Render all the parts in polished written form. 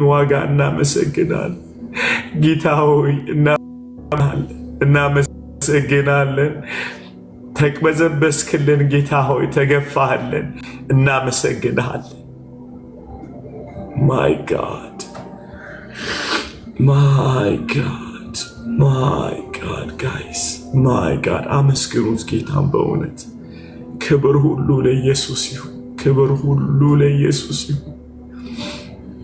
ዋጋ እናመሰግናለን። ጌታ ሆይ እናመሰግናለን። ተቅበዘበስክልን ጌታ ሆይ ተገፋህልን፣ እናመሰግናለን። ማይ ጋድ ማይ ጋድ ማይ ጋድ ጋይስ ማይ ጋድ አመስግኑት ጌታን በእውነት ክብር ሁሉ ለኢየሱስ ይሁን። ክብር ሁሉ ለኢየሱስ ይሁን።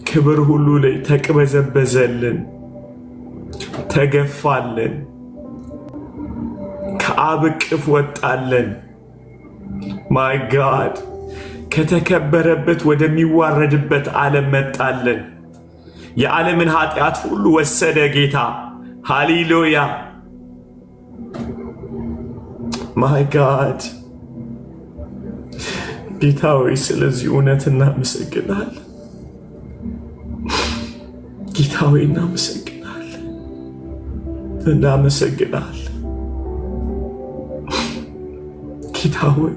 ክብር ሁሉ ላይ ተቅበዘበዘልን፣ ተገፋልን፣ ከአብ እቅፍ ወጣልን። ማይ ጋድ ከተከበረበት ወደሚዋረድበት ዓለም መጣልን። የዓለምን ኃጢአት ሁሉ ወሰደ ጌታ። ሃሌሉያ ማይ ጋድ ጌታ ሆይ ስለዚህ እውነት እናመሰግናለን። ጌታ ሆይ እናመሰግናለን፣ እናመሰግናለን። ጌታ ሆይ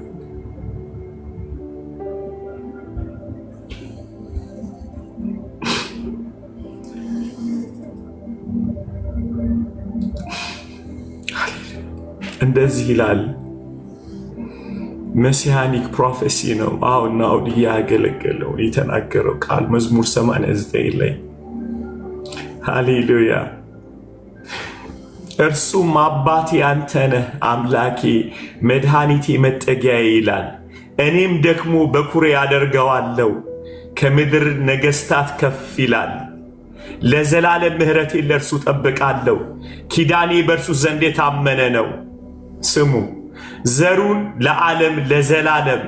እንደዚህ ይላል። መሲያኒክ ፕሮፌሲ ነው። አሁን ናውድ እያገለገለው የተናገረው ቃል መዝሙር 89 ላይ ሃሌሉያ። እርሱም አባቴ አንተ ነህ፣ አምላኬ መድኃኒቴ፣ መጠጊያዬ ይላል። እኔም ደግሞ በኩሬ አደርገዋለሁ፣ ከምድር ነገሥታት ከፍ ይላል። ለዘላለም ምሕረቴን ለእርሱ ጠብቃለሁ፣ ኪዳኔ በእርሱ ዘንድ የታመነ ነው። ስሙ ዘሩን ለዓለም ለዘላለም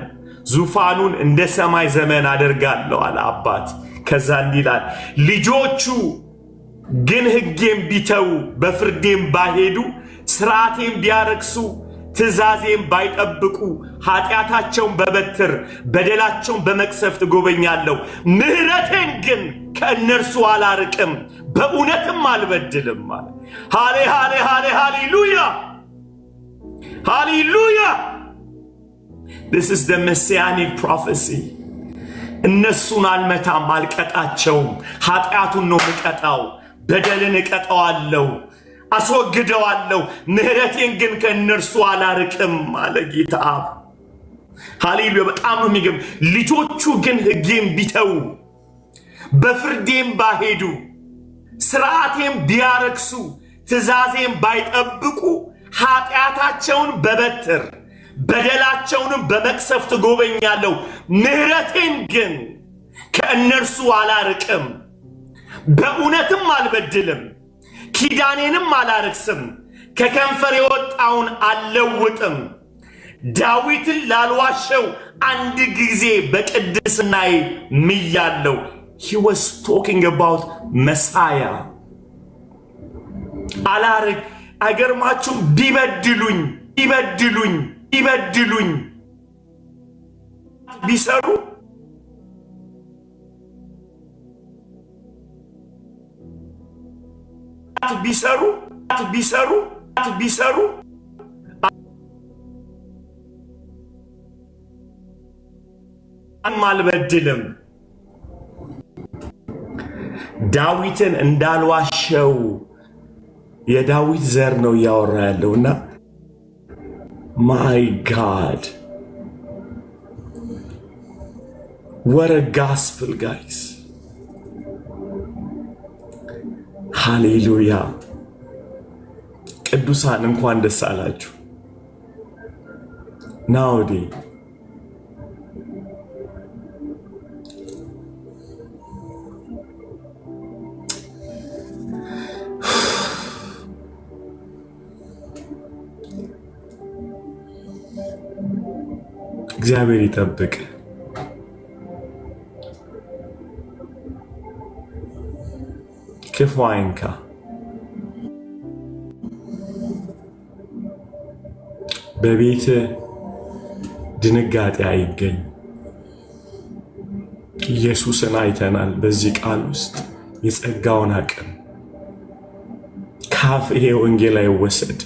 ዙፋኑን እንደ ሰማይ ዘመን አደርጋለሁ አለ አባት። ከዛ እንዲህ ይላል ልጆቹ ግን ሕጌም ቢተዉ በፍርዴም ባይሄዱ ሥርዓቴም ቢያረክሱ ትእዛዜም ባይጠብቁ ኃጢአታቸውን በበትር በደላቸውን በመቅሰፍት እጎበኛለሁ። ምሕረቴን ግን ከእነርሱ አላርቅም፣ በእውነትም አልበድልም አለ። ሃሌ ሃሌ ሃሌ ሃሌሉያ ሃሌሉያ። This is the messianic prophecy። እነሱን አልመታም፣ አልቀጣቸውም። ኃጢአቱን ነው ምቀጣው፣ በደልን እቀጣዋለሁ፣ አስወግደዋለሁ። ምሕረቴን ግን ከእነርሱ አላርቅም አለ ጌታ አብ። ሃሌሉያ። በጣም ነው የሚገርም። ልጆቹ ግን ሕጌም ቢተዉ በፍርዴም ባሄዱ ሥርዓቴም ቢያረክሱ ትእዛዜም ባይጠብቁ ኃጢአታቸውን በበትር በደላቸውንም በመቅሰፍት እጎበኛለሁ። ምሕረቴን ግን ከእነርሱ አላርቅም፣ በእውነትም አልበድልም፣ ኪዳኔንም አላረክስም፣ ከከንፈር የወጣውን አልለውጥም። ዳዊትን ላልዋሸው አንድ ጊዜ በቅድስናዬ ምያለሁ። He was talking about Messiah። አላርቅ አይገርማችሁም? ቢበድሉኝ ቢበድሉኝ ቢበድሉኝ ቢሰሩ ቢሰሩ ቢሰሩ ቢሰሩ አልበድልም። ዳዊትን እንዳልዋሸው የዳዊት ዘር ነው እያወራ ያለውና ማይ ጋድ what a gospel guys። ሃሌሉያ። ቅዱሳን እንኳን ደስ አላችሁ። ናውዲ እግዚአብሔር ይጠብቅ። ክፉ አይንካ። በቤት ድንጋጤ አይገኝ። ኢየሱስን አይተናል በዚህ ቃል ውስጥ የጸጋውን አቅም። ካፍ ይሄ ወንጌል አይወሰድ።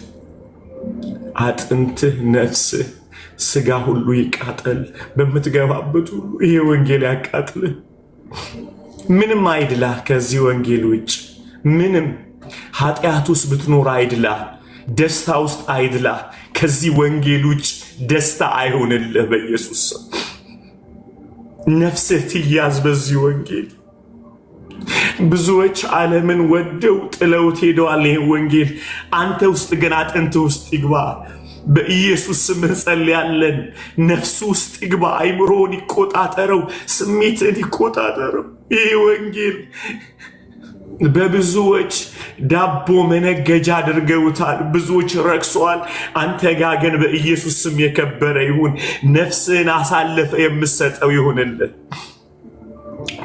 አጥንትህ ነፍስህ ስጋ ሁሉ ይቃጠል፣ በምትገባበት ሁሉ ይሄ ወንጌል ያቃጥልህ። ምንም አይድላ ከዚህ ወንጌል ውጭ ምንም ኃጢአት ውስጥ ብትኖር አይድላ፣ ደስታ ውስጥ አይድላ። ከዚህ ወንጌል ውጭ ደስታ አይሆንልህ በኢየሱስ ስም። ነፍስህ ትያዝ በዚህ ወንጌል። ብዙዎች ዓለምን ወደው ጥለውት ሄደዋል። ይህ ወንጌል አንተ ውስጥ ግን አጥንት ውስጥ ይግባ። በኢየሱስ ስም እንጸልያለን። ነፍሱ ውስጥ ይግባ። አይምሮን ይቆጣጠረው፣ ስሜትን ይቆጣጠረው። ይህ ወንጌል በብዙዎች ዳቦ መነገጃ አድርገውታል። ብዙዎች ረክሰዋል። አንተ ጋር ግን በኢየሱስ ስም የከበረ ይሁን። ነፍስህን አሳልፈ የምሰጠው ይሁንልህ።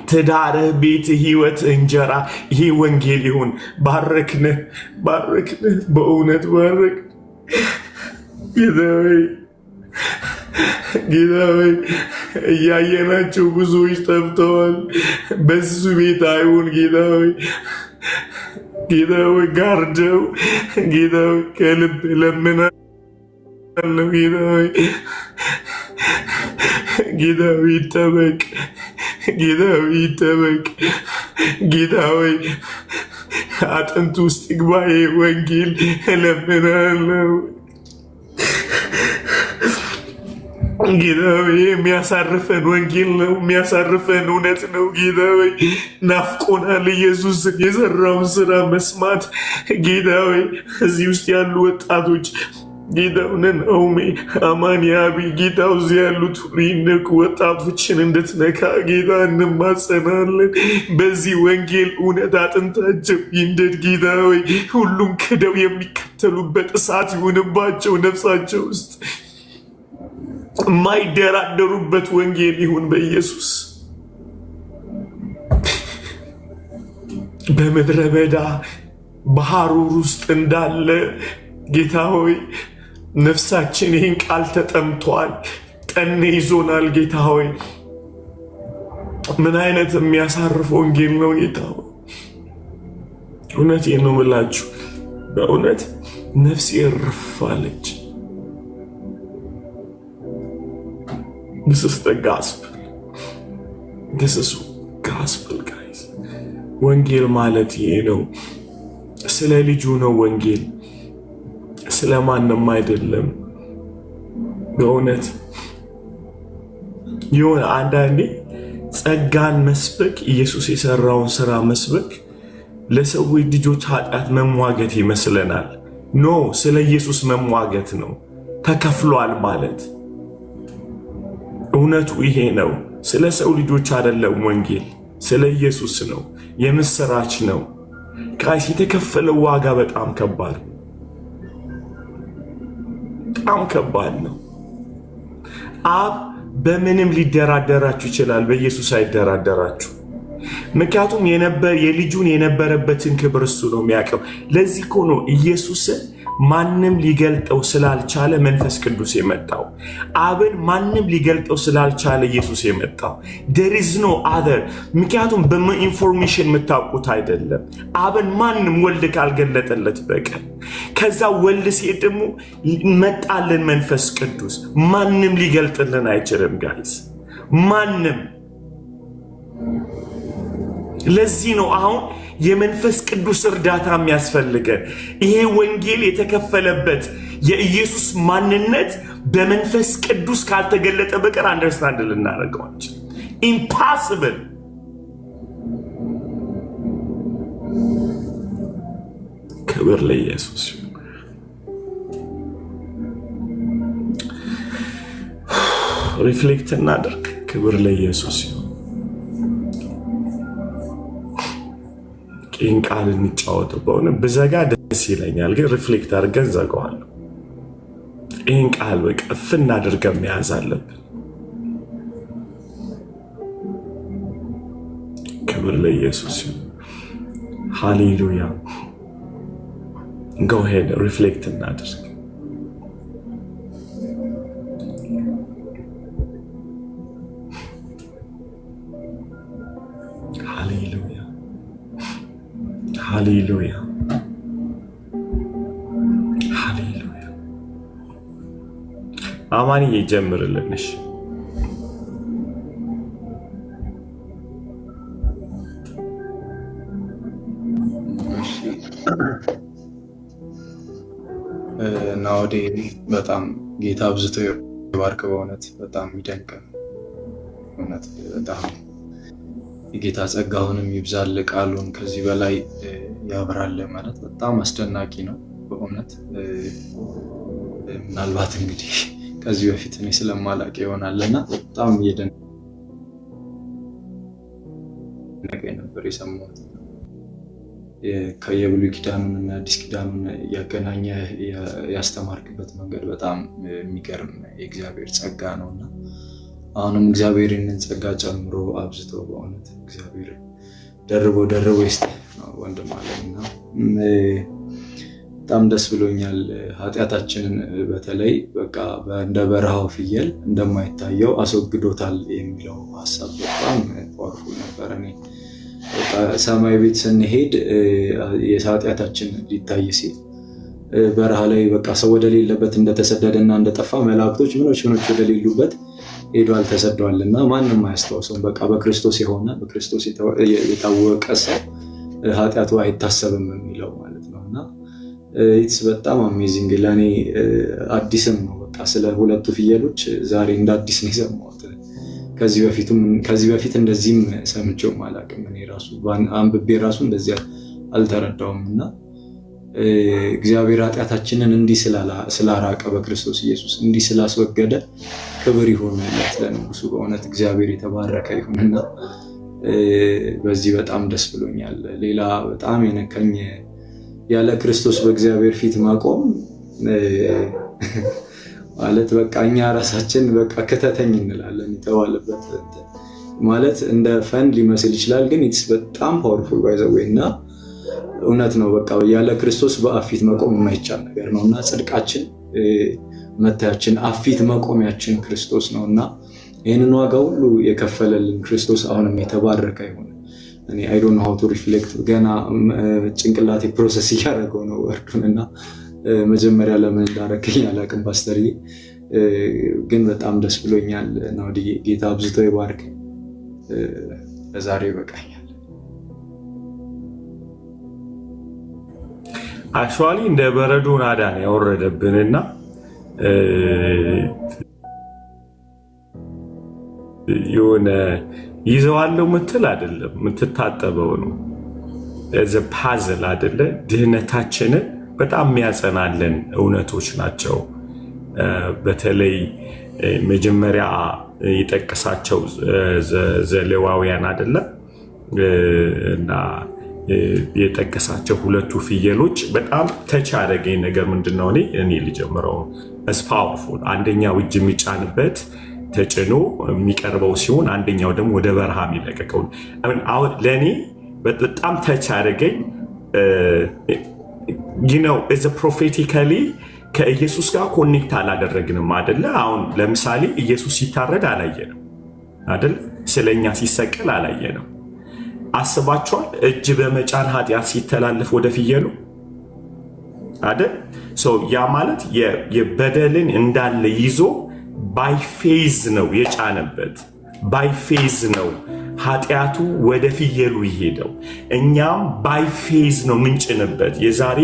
ትዳርህ፣ ቤት፣ ህይወት፣ እንጀራ ይሄ ወንጌል ይሁን። ባረክንህ፣ ባረክንህ፣ በእውነት ባረክ ጌታ ሆይ፣ ጌታ ሆይ እያየናቸው ብዙዎች ጠፍተዋል። በሱ ቤት አይሁን ጌታ ሆይ፣ ጌታ ሆይ ጋርደው፣ ጌታ ሆይ ከልብ ለምናለሁ። ጌታ ሆይ፣ ጌታ ሆይ ይጠበቅ፣ ጌታ ሆይ ይጠበቅ። ጌታ ሆይ አጥንት ውስጥ ይግባ ወንጌል እለምናለሁ። ጌታ ሆይ የሚያሳርፈን ወንጌል ነው፣ የሚያሳርፈን እውነት ነው። ጌታ ሆይ ናፍቆናል ኢየሱስን የሰራውን ስራ መስማት። ጌታ ሆይ እዚህ ውስጥ ያሉ ወጣቶች ጌታው ነናውሜ አማን ያቢ ጌታው እዚህ ያሉት ሁሉ ይነኩ። ወጣቶችን እንድትነካ ጌታ እንማጸናለን። በዚህ ወንጌል እውነት አጥንታቸው ይንደድ። ጌታ ሆይ ሁሉም ክደው የሚከተሉበት እሳት ይሁንባቸው። ነፍሳቸው ውስጥ የማይደራደሩበት ወንጌል ይሁን በኢየሱስ። በምድረ በዳ በሐሩር ውስጥ እንዳለ ጌታ ሆይ ነፍሳችን ይህን ቃል ተጠምቷል፣ ጠኔ ይዞናል። ጌታ ሆይ ምን አይነት የሚያሳርፍ ወንጌል ነው ጌታ ሆይ። እውነቴን ነው የምላችሁ፣ በእውነት ነፍሴ እርፋለች። This is the gospel. This is gospel guys. ወንጌል ማለት ይሄ ነው። ስለ ልጁ ነው ወንጌል፣ ስለማንም አይደለም። በእውነት የሆነ አንዳንዴ ጸጋን መስበክ፣ ኢየሱስ የሰራውን ስራ መስበክ ለሰዎች ልጆች ኃጢአት መሟገት ይመስለናል። ኖ፣ ስለ ኢየሱስ መሟገት ነው። ተከፍሏል ማለት እውነቱ ይሄ ነው። ስለ ሰው ልጆች አይደለም ወንጌል፣ ስለ ኢየሱስ ነው። የምስራች ነው። ካይስ የተከፈለው ዋጋ በጣም ከባድ ነው። በጣም ከባድ ነው። አብ በምንም ሊደራደራችሁ ይችላል፣ በኢየሱስ አይደራደራችሁ። ምክንያቱም የልጁን የነበረበትን ክብር እሱ ነው የሚያውቀው። ለዚህ እኮ ነው ኢየሱስን ማንም ሊገልጠው ስላልቻለ መንፈስ ቅዱስ የመጣው። አብን ማንም ሊገልጠው ስላልቻለ ኢየሱስ የመጣው። there is no other። ምክንያቱም በኢንፎርሜሽን የምታውቁት አይደለም። አብን ማንም ወልድ ካልገለጠለት በቀር። ከዛ ወልድ ሲሄድ ደግሞ መጣልን መንፈስ ቅዱስ። ማንም ሊገልጥልን አይችልም ጋይስ፣ ማንም። ለዚህ ነው አሁን የመንፈስ ቅዱስ እርዳታ የሚያስፈልገን። ይሄ ወንጌል የተከፈለበት የኢየሱስ ማንነት በመንፈስ ቅዱስ ካልተገለጠ በቀር አንደርስታንድ ልናደርገው አንችልም። ኢምፓሲብል። ክብር ለኢየሱስ። ሪፍሌክት እናድርግ። ክብር ለኢየሱስ። ይህን ቃል እንጫወተው። በሆነ ብዘጋ ደስ ይለኛል፣ ግን ሪፍሌክት አድርገን ዘጋዋለሁ። ይህን ቃል በቃ እፍና አድርገን መያዝ አለብን። ክብር ለኢየሱስ። ሃሌሉያ። ጎ ሄድ ሪፍሌክት እናድርግ። ሃሌሉያ ሃሌሉያ ሃሌሉያ። አማንዬ ጀምርልንሽ። ናውዴ በጣም ጌታ አብዝቶ ይባርክ። በእውነት በጣም ይደንቅ እውነት በጣም የጌታ ጸጋውንም ይብዛል፣ ቃሉን ከዚህ በላይ ያብራል ማለት በጣም አስደናቂ ነው በእውነት። ምናልባት እንግዲህ ከዚህ በፊት እኔ ስለማላውቅ ይሆናልና በጣም እየደነቀኝ ነበር የሰማሁት። የብሉይ ኪዳኑን እና አዲስ ኪዳኑን ያገናኘ ያስተማርክበት መንገድ በጣም የሚገርም የእግዚአብሔር ጸጋ ነውና አሁንም እግዚአብሔር ይህንን ጸጋ ጨምሮ አብዝቶ በእውነት እግዚአብሔር ደርቦ ይስጥ ነው ወንድም አለና በጣም ደስ ብሎኛል። ኃጢአታችንን በተለይ በቃ እንደ በረሃው ፍየል እንደማይታየው አስወግዶታል የሚለው ሐሳብ በጣም ፓወርፉል ነበር። እኔ ሰማይ ቤት ስንሄድ የኃጢአታችን ሊታይ ሲል በረሃ ላይ በቃ ሰው ወደሌለበት እንደተሰደደና እንደጠፋ መላእክቶች ምኖች ወደሌሉበት ሄዷል ተሰዷልና ማንም አያስታውሰውም። በቃ በክርስቶስ የሆነ በክርስቶስ የታወቀ ሰው ኃጢአቱ አይታሰብም የሚለው ማለት ነውና ኢትስ በጣም አሜዚንግ ለኔ አዲስም ነው። በቃ ስለ ሁለቱ ፍየሎች ዛሬ እንደ አዲስ ነው የሰማሁት። ከዚህ በፊት እንደዚህም ሰምቼው አላውቅም። እኔ ራሱ አንብቤ ራሱ እንደዚህ አልተረዳውምና እግዚአብሔር ኃጢአታችንን እንዲህ ስላራቀ በክርስቶስ ኢየሱስ እንዲህ ስላስወገደ ክብር ይሁንለት ለንጉሱ። በእውነት እግዚአብሔር የተባረከ ይሁንና በዚህ በጣም ደስ ብሎኛል። ሌላ በጣም የነካኝ ያለ ክርስቶስ በእግዚአብሔር ፊት ማቆም ማለት በቃ እኛ ራሳችን በቃ ከተተኝ እንላለን የተባለበት ማለት እንደ ፈን ሊመስል ይችላል፣ ግን ኢትስ በጣም ፓወርፉል ባይ ዘ ዌይ እና እውነት ነው። በቃ ያለ ክርስቶስ በአብ ፊት መቆም የማይቻል ነገር ነውና ጽድቃችን መታያችን አብ ፊት መቆሚያችን ክርስቶስ ነውና ይህንን ዋጋ ሁሉ የከፈለልን ክርስቶስ አሁንም የተባረከ ይሁን። እኔ አይ ዶንት ኖ ሃው ቱ ሪፍሌክት ገና ጭንቅላቴ ፕሮሰስ እያደረገው ነው ወርዱንና መጀመሪያ ለምን እንዳረከኝ አላውቅም ፓስተርዬ፣ ግን በጣም ደስ ብሎኛል። ናውዲ ጌታ አብዝቶ ይባርክ። ለዛሬ ይበቃኛል። አክቹዋሊ እንደ በረዶ ናዳ ነው ያወረደብንና የሆነ ይዘዋለው ምትል አይደለም የምትታጠበው ነው። ዘ ፓዝል አይደለ ድህነታችንን በጣም የሚያጸናልን እውነቶች ናቸው። በተለይ መጀመሪያ የጠቀሳቸው ዘሌዋውያን አይደለ እና የጠቀሳቸው ሁለቱ ፍየሎች በጣም ተች ያደረገኝ ነገር ምንድነው? እኔ ልጀምረው። ፓወርፉል አንደኛው እጅ የሚጫንበት ተጭኖ የሚቀርበው ሲሆን አንደኛው ደግሞ ወደ በረሃ የሚለቀቀው ለእኔ በጣም ተች ያደረገኝ ፕሮፌቲካሊ ከኢየሱስ ጋር ኮኔክት አላደረግንም አደለ? አሁን ለምሳሌ ኢየሱስ ሲታረድ አላየንም አደለ? ስለኛ ሲሰቀል አላየንም። አስባችኋል? እጅ በመጫን ኃጢአት ሲተላለፍ ወደ ፍየሉ አይደል? ያ ማለት የበደልን እንዳለ ይዞ ባይፌዝ ነው የጫነበት። ባይፌዝ ነው ኃጢአቱ ወደ ፍየሉ ይሄደው። እኛም ባይፌዝ ነው ምንጭንበት። የዛሬ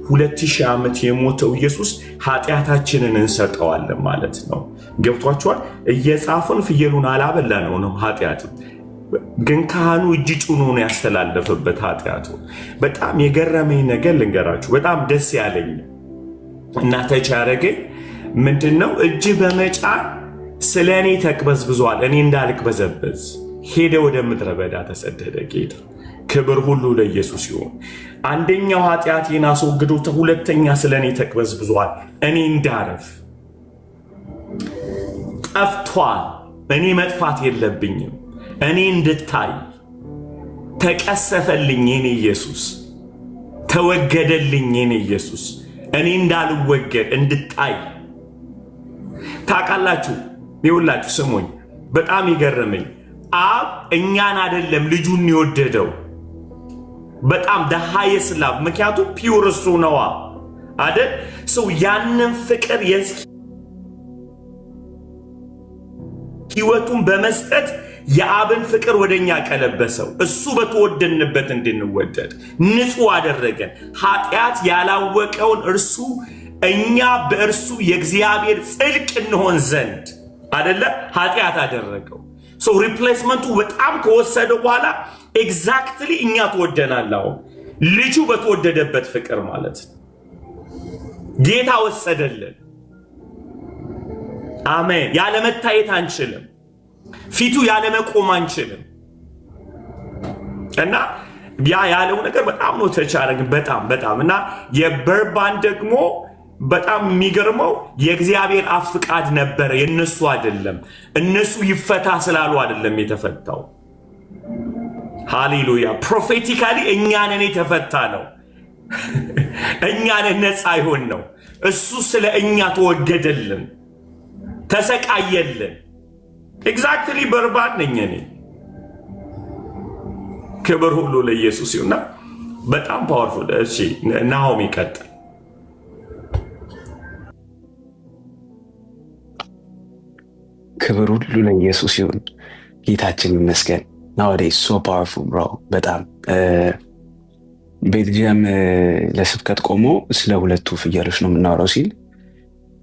2000 ዓመት የሞተው ኢየሱስ ኃጢአታችንን እንሰጠዋለን ማለት ነው። ገብቷችኋል? እየጻፍን ፍየሉን አላበላ ነው ኃጢአት ግን ካህኑ እጅ ጭኖ ነው ያስተላለፈበት ኃጢአቱ። በጣም የገረመኝ ነገር ልንገራችሁ። በጣም ደስ ያለኝ እና ተች ያደረገኝ ምንድነው? እጅ በመጫን ስለ እኔ ተቅበዝብዟል፣ እኔ እንዳልቅበዘበዝ ሄደ፣ ወደ ምድረ በዳ ተሰደደ። ጌታ ክብር ሁሉ ለኢየሱስ ይሁን። አንደኛው ኃጢአቴን አስወግዶ ሁለተኛ ስለ እኔ ተቅበዝብዟል፣ እኔ እንዳረፍ ጠፍቷል። እኔ መጥፋት የለብኝም፣ እኔ እንድታይ ተቀሰፈልኝ የኔ ኢየሱስ፣ ተወገደልኝ የኔ ኢየሱስ፣ እኔ እንዳልወገድ እንድታይ። ታውቃላችሁ፣ ይኸውላችሁ ስሙኝ፣ በጣም ይገርመኝ አብ እኛን አይደለም ልጁን የወደደው። በጣም ሃይስት ላቭ፣ ምክንያቱም ፒውር እሱ ነዋ አይደል? ሰው ያንን ፍቅር ህይወቱን በመስጠት የአብን ፍቅር ወደኛ ቀለበሰው። እሱ በተወደድንበት እንድንወደድ ንጹሕ አደረገን። ኃጢአት ያላወቀውን እርሱ እኛ በእርሱ የእግዚአብሔር ጽድቅ እንሆን ዘንድ አይደለ ኃጢአት አደረገው። ሶ ሪፕሌስመንቱ በጣም ከወሰደ በኋላ ኤግዛክትሊ እኛ ተወደናል። አሁን ልጁ በተወደደበት ፍቅር ማለት ነው። ጌታ ወሰደልን። አሜን። ያለመታየት አንችልም። ፊቱ ያለመቆም አንችልም። እና ያ ያለው ነገር በጣም ነው ተቻረግ በጣም እና የበርባን ደግሞ በጣም የሚገርመው የእግዚአብሔር አብ ፍቃድ ነበረ፣ የነሱ አይደለም። እነሱ ይፈታ ስላሉ አይደለም የተፈታው። ሃሌሉያ። ፕሮፌቲካሊ እኛንን የተፈታ ነው። እኛንን ነፃ ይሆን ነው። እሱ ስለ እኛ ተወገደልን፣ ተሰቃየልን። ኤግዛክትሊ በርባን ነኝ እኔ። ክብር ሁሉ ለኢየሱስ ይሁንና በጣም ፓወርፉል። እሺ ናሆም ይቀጥል። ክብር ሁሉ ለኢየሱስ ይሁን። ጌታችን ይመስገን። nowadays so powerful bro በጣም ቤልጅየም ለስብከት ቆሞ ስለ ሁለቱ ፍየሎች ነው የምናወራው ሲል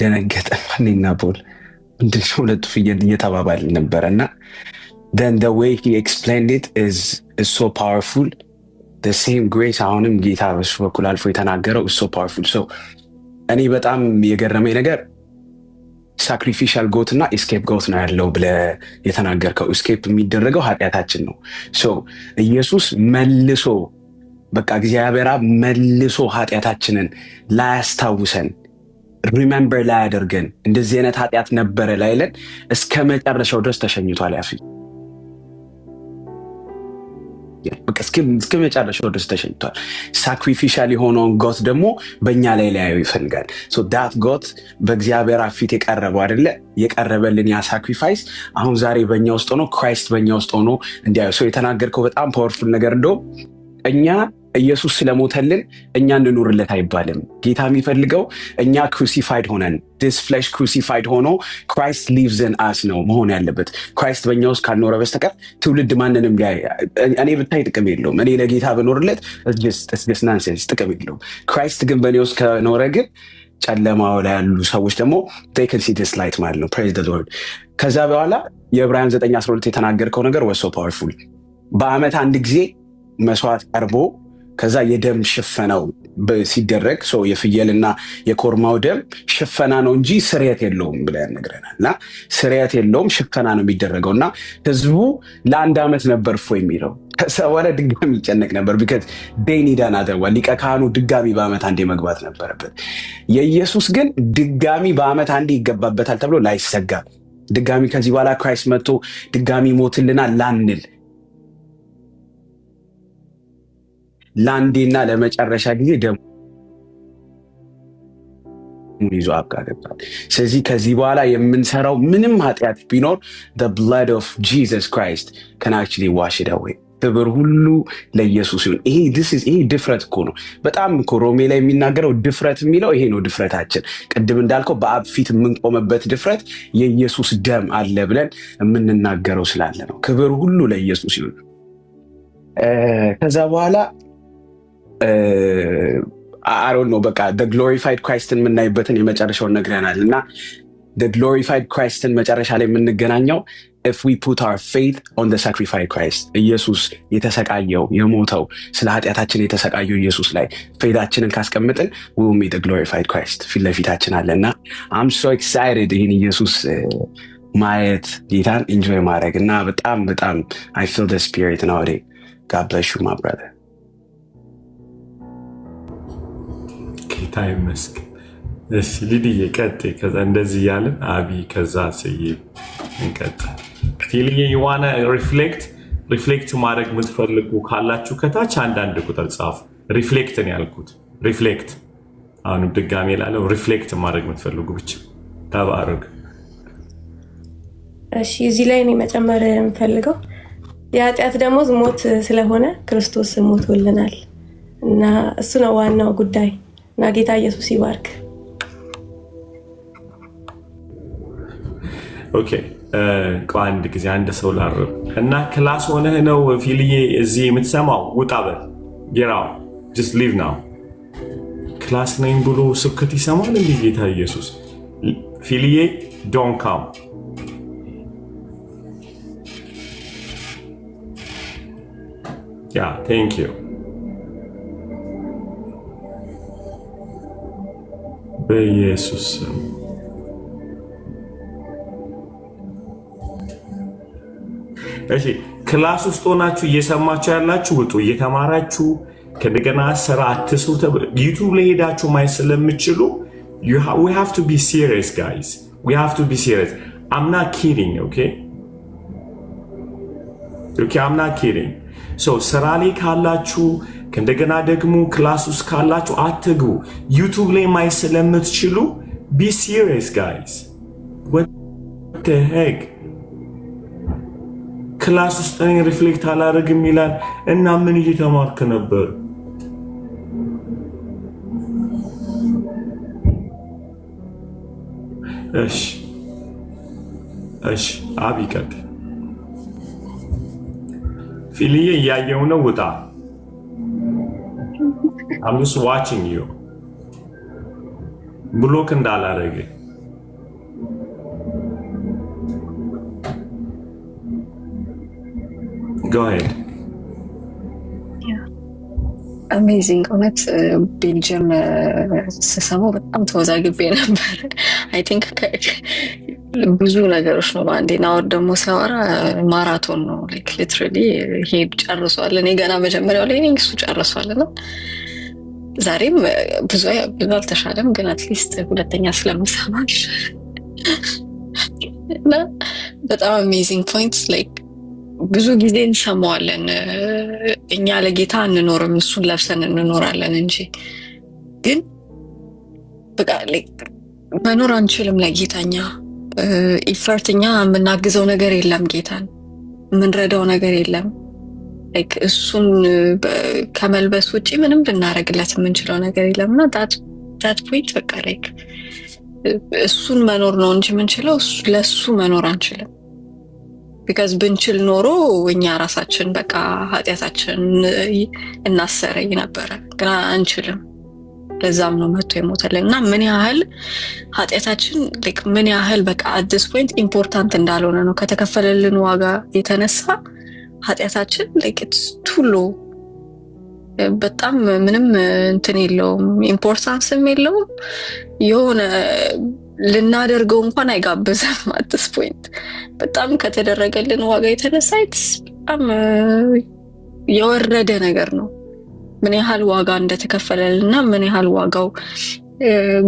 ደነገጠ። ማንና ፖል ምንድን ነው ሁለቱ ፍየል እየተባባልን ነበረ እና then the way he explained it is so powerful. the same grace አሁንም ጌታ በሱ በኩል አልፎ የተናገረው is so powerful. so እኔ በጣም የገረመኝ ነገር ሳክሪፊሻል ጎት እና ኤስኬፕ ጎት ነው ያለው ብለህ የተናገርከው። ኤስኬፕ የሚደረገው ኃጢአታችን ነው። ኢየሱስ መልሶ በቃ እግዚአብሔር መልሶ ኃጢአታችንን ላያስታውሰን ሪሜምበር ላያደርገን እንደዚህ አይነት ኃጢአት ነበረ ላይለን እስከ መጨረሻው ድረስ ተሸኝቷል። ያፊ በቃ እስከ መጨረሻው ድረስ ተሸኝቷል። ሳክሪፊሻል የሆነውን ጎት ደግሞ በእኛ ላይ ሊያየው ይፈልጋል። ዳት ጎት በእግዚአብሔር ፊት የቀረበው አይደለ የቀረበልን ያ ሳክሪፋይስ አሁን ዛሬ በእኛ ውስጥ ሆኖ ክራይስት በእኛ ውስጥ ሆኖ እንዲያየው የተናገርከው በጣም ፓወርፉል ነገር እንደውም እኛ ኢየሱስ ስለሞተልን እኛ እንኑርለት አይባልም። ጌታ የሚፈልገው እኛ ክሩሲፋይድ ሆነን this flesh crucified ሆኖ Christ lives in us ነው መሆን ያለበት። ክራይስት በእኛ ውስጥ ካልኖረ በስተቀር ትውልድ ማንንም ላይ እኔ ብታይ ጥቅም የለውም። እኔ ለጌታ በኖርለት it's just nonsense ጥቅም የለውም። ክራይስት ግን በእኔ ውስጥ ከኖረ ግን ጨለማው ላይ ያሉ ሰዎች ደግሞ they can see this light ማለት ነው። praise the Lord። ከዛ በኋላ የዕብራውያን 9:12 የተናገርከው ነገር was so powerful። በአመት አንድ ጊዜ መስዋዕት ቀርቦ ከዛ የደም ሽፈናው ሲደረግ የፍየልና የኮርማው ደም ሽፈና ነው እንጂ ስርየት የለውም ብለን ነግረናል። እና ስርየት የለውም ሽፈና ነው የሚደረገው እና ህዝቡ ለአንድ አመት ነበር የሚለው ከሰወረ ድጋሚ ይጨነቅ ነበር because they need another one። ሊቀ ካህኑ ድጋሚ በአመት አንዴ መግባት ነበረበት። የኢየሱስ ግን ድጋሚ በአመት አንዴ ይገባበታል ተብሎ ላይሰጋ ድጋሚ ከዚህ በኋላ ክራይስት መጥቶ ድጋሚ ሞትልና ላንል ላንዴና ለመጨረሻ ጊዜ ደሙን ይዞ አብቃቀባል። ስለዚህ ከዚህ በኋላ የምንሰራው ምንም ኃጢአት ቢኖር the blood of Jesus Christ can actually wash it away። ክብር ሁሉ ለኢየሱስ ይሁን። ይሄ ድፍረት እኮ ነው። በጣም እኮ ሮሜ ላይ የሚናገረው ድፍረት የሚለው ይሄ ነው ድፍረታችን። ቅድም እንዳልከው በአብ ፊት የምንቆምበት ድፍረት የኢየሱስ ደም አለ ብለን የምንናገረው ስላለ ነው። ክብር ሁሉ ለኢየሱስ ይሁን። ከዛ በኋላ I don't know በቃ the glorified Christ የምናይበትን የመጨረሻውን ነግረናል እና the glorified Christ መጨረሻ ላይ የምንገናኘው if we put our faith on the sacrificed Christ ኢየሱስ የተሰቃየው የሞተው ስለ ኃጢአታችን የተሰቃየው ኢየሱስ ላይ ፌዳችንን ካስቀምጥን we will meet the glorified Christ ፊት ለፊታችን አለና I'm so excited ይህን ኢየሱስ ማየት ጌታን enjoy ማድረግ እና በጣም I feel the spirit nowadays. God bless you my brother. ጌታ ይመስገን። እሺ ሊዲዬ ቀጥይ። ከዛ እንደዚህ ያለን አቢ ከዛ ሰይ እንቀጥል። ፊልዬ የዋና ሪፍሌክት ማድረግ የምትፈልጉ ካላችሁ ከታች አንዳንድ ቁጥር ጻፉ። ሪፍሌክት ነው ያልኩት። ሪፍሌክት አሁን ድጋሜ ላለው ሪፍሌክት ማድረግ የምትፈልጉ ብቻ ተባረክ። እሺ እዚህ ላይ እኔ መጨመር የምፈልገው የኃጢአት ደሞዝ ሞት ስለሆነ ክርስቶስ ሞቶልናል እና እሱ ነው ዋናው ጉዳይ እና ጌታ ኢየሱስ ይባርክ። ኦኬ አንድ ጊዜ አንድ ሰው ላርብ እና ክላስ ሆነህ ነው ፊልዬ እዚህ የምትሰማው? ውጣ በል ጌራው just leave now። ክላስ ነኝ ብሎ ስብከት ይሰማል እንዴ ጌታ ኢየሱስ? ፊልዬ don't come። Yeah, thank you። በኢየሱስ ስም እሺ፣ ክላስ ውስጥ ሆናችሁ እየሰማችሁ ያላችሁ ውጡ። እየተማራችሁ ከእንደገና ስራ አትስሩ። ዩቱብ ላይ ሄዳችሁ ማየት ስለምችሉ we have to be serious guys, we have to be serious. I'm not kidding, okay? I'm not kidding. So ስራ ላይ ካላችሁ ከእንደገና ደግሞ ክላስ ውስጥ ካላችሁ አትግቡ። ዩቱብ ላይ ማየት ስለምትችሉ be serious guys. What the heck? ክላስ ውስጥ እኔ ሪፍሌክት አላደርግም ይላል እና ምን እየተማርክ ነበር? እሺ አቢቀጥ ፊልዬ እያየው ነው። ውጣ። I'm just watching you። ብሎክ እንዳላረገ Go ahead። አሜዚንግ እውነት ቤልጅየም ስሰማው በጣም ተወዛግቤ ነበር። አይ ቲንክ ብዙ ነገሮች ነው በአንዴ። ናወር ደግሞ ሲያወራ ማራቶን ነው ላይክ ሊትራሊ ሄድ ጨርሷል። እኔ ገና መጀመሪያው ላይ ነኝ፣ እሱ ጨርሷል። እና ዛሬም ብዙ አልተሻለም፣ ግን አትሊስት ሁለተኛ ስለምሰማሽ እና በጣም አሜዚንግ ፖይንት ላይክ ብዙ ጊዜ እንሰማዋለን እኛ ለጌታ እንኖርም እሱን ለብሰን እንኖራለን እንጂ ግን በቃ መኖር አንችልም ለጌታኛ። ኢፈርትኛ የምናግዘው ነገር የለም፣ ጌታን የምንረዳው ነገር የለም። እሱን ከመልበስ ውጭ ምንም ልናደርግለት የምንችለው ነገር የለም። እና ዳት ፖይንት በቃ እሱን መኖር ነው እንጂ የምንችለው ለእሱ መኖር አንችልም። ቢካዝ ብንችል ኖሮ እኛ ራሳችን በቃ ኃጢአታችን እናሰረይ ነበረ፣ ግን አንችልም። ለዛም ነው መጥቶ የሞተልን እና ምን ያህል ኃጢአታችን ምን ያህል በቃ አዲስ ፖይንት ኢምፖርታንት እንዳልሆነ ነው ከተከፈለልን ዋጋ የተነሳ ኃጢአታችን ቱሎ በጣም ምንም እንትን የለውም፣ ኢምፖርታንስም የለውም። የሆነ ልናደርገው እንኳን አይጋብዘም። አዲስ ፖይንት በጣም ከተደረገልን ዋጋ የተነሳ በጣም የወረደ ነገር ነው። ምን ያህል ዋጋ እንደተከፈለልና ምን ያህል ዋጋው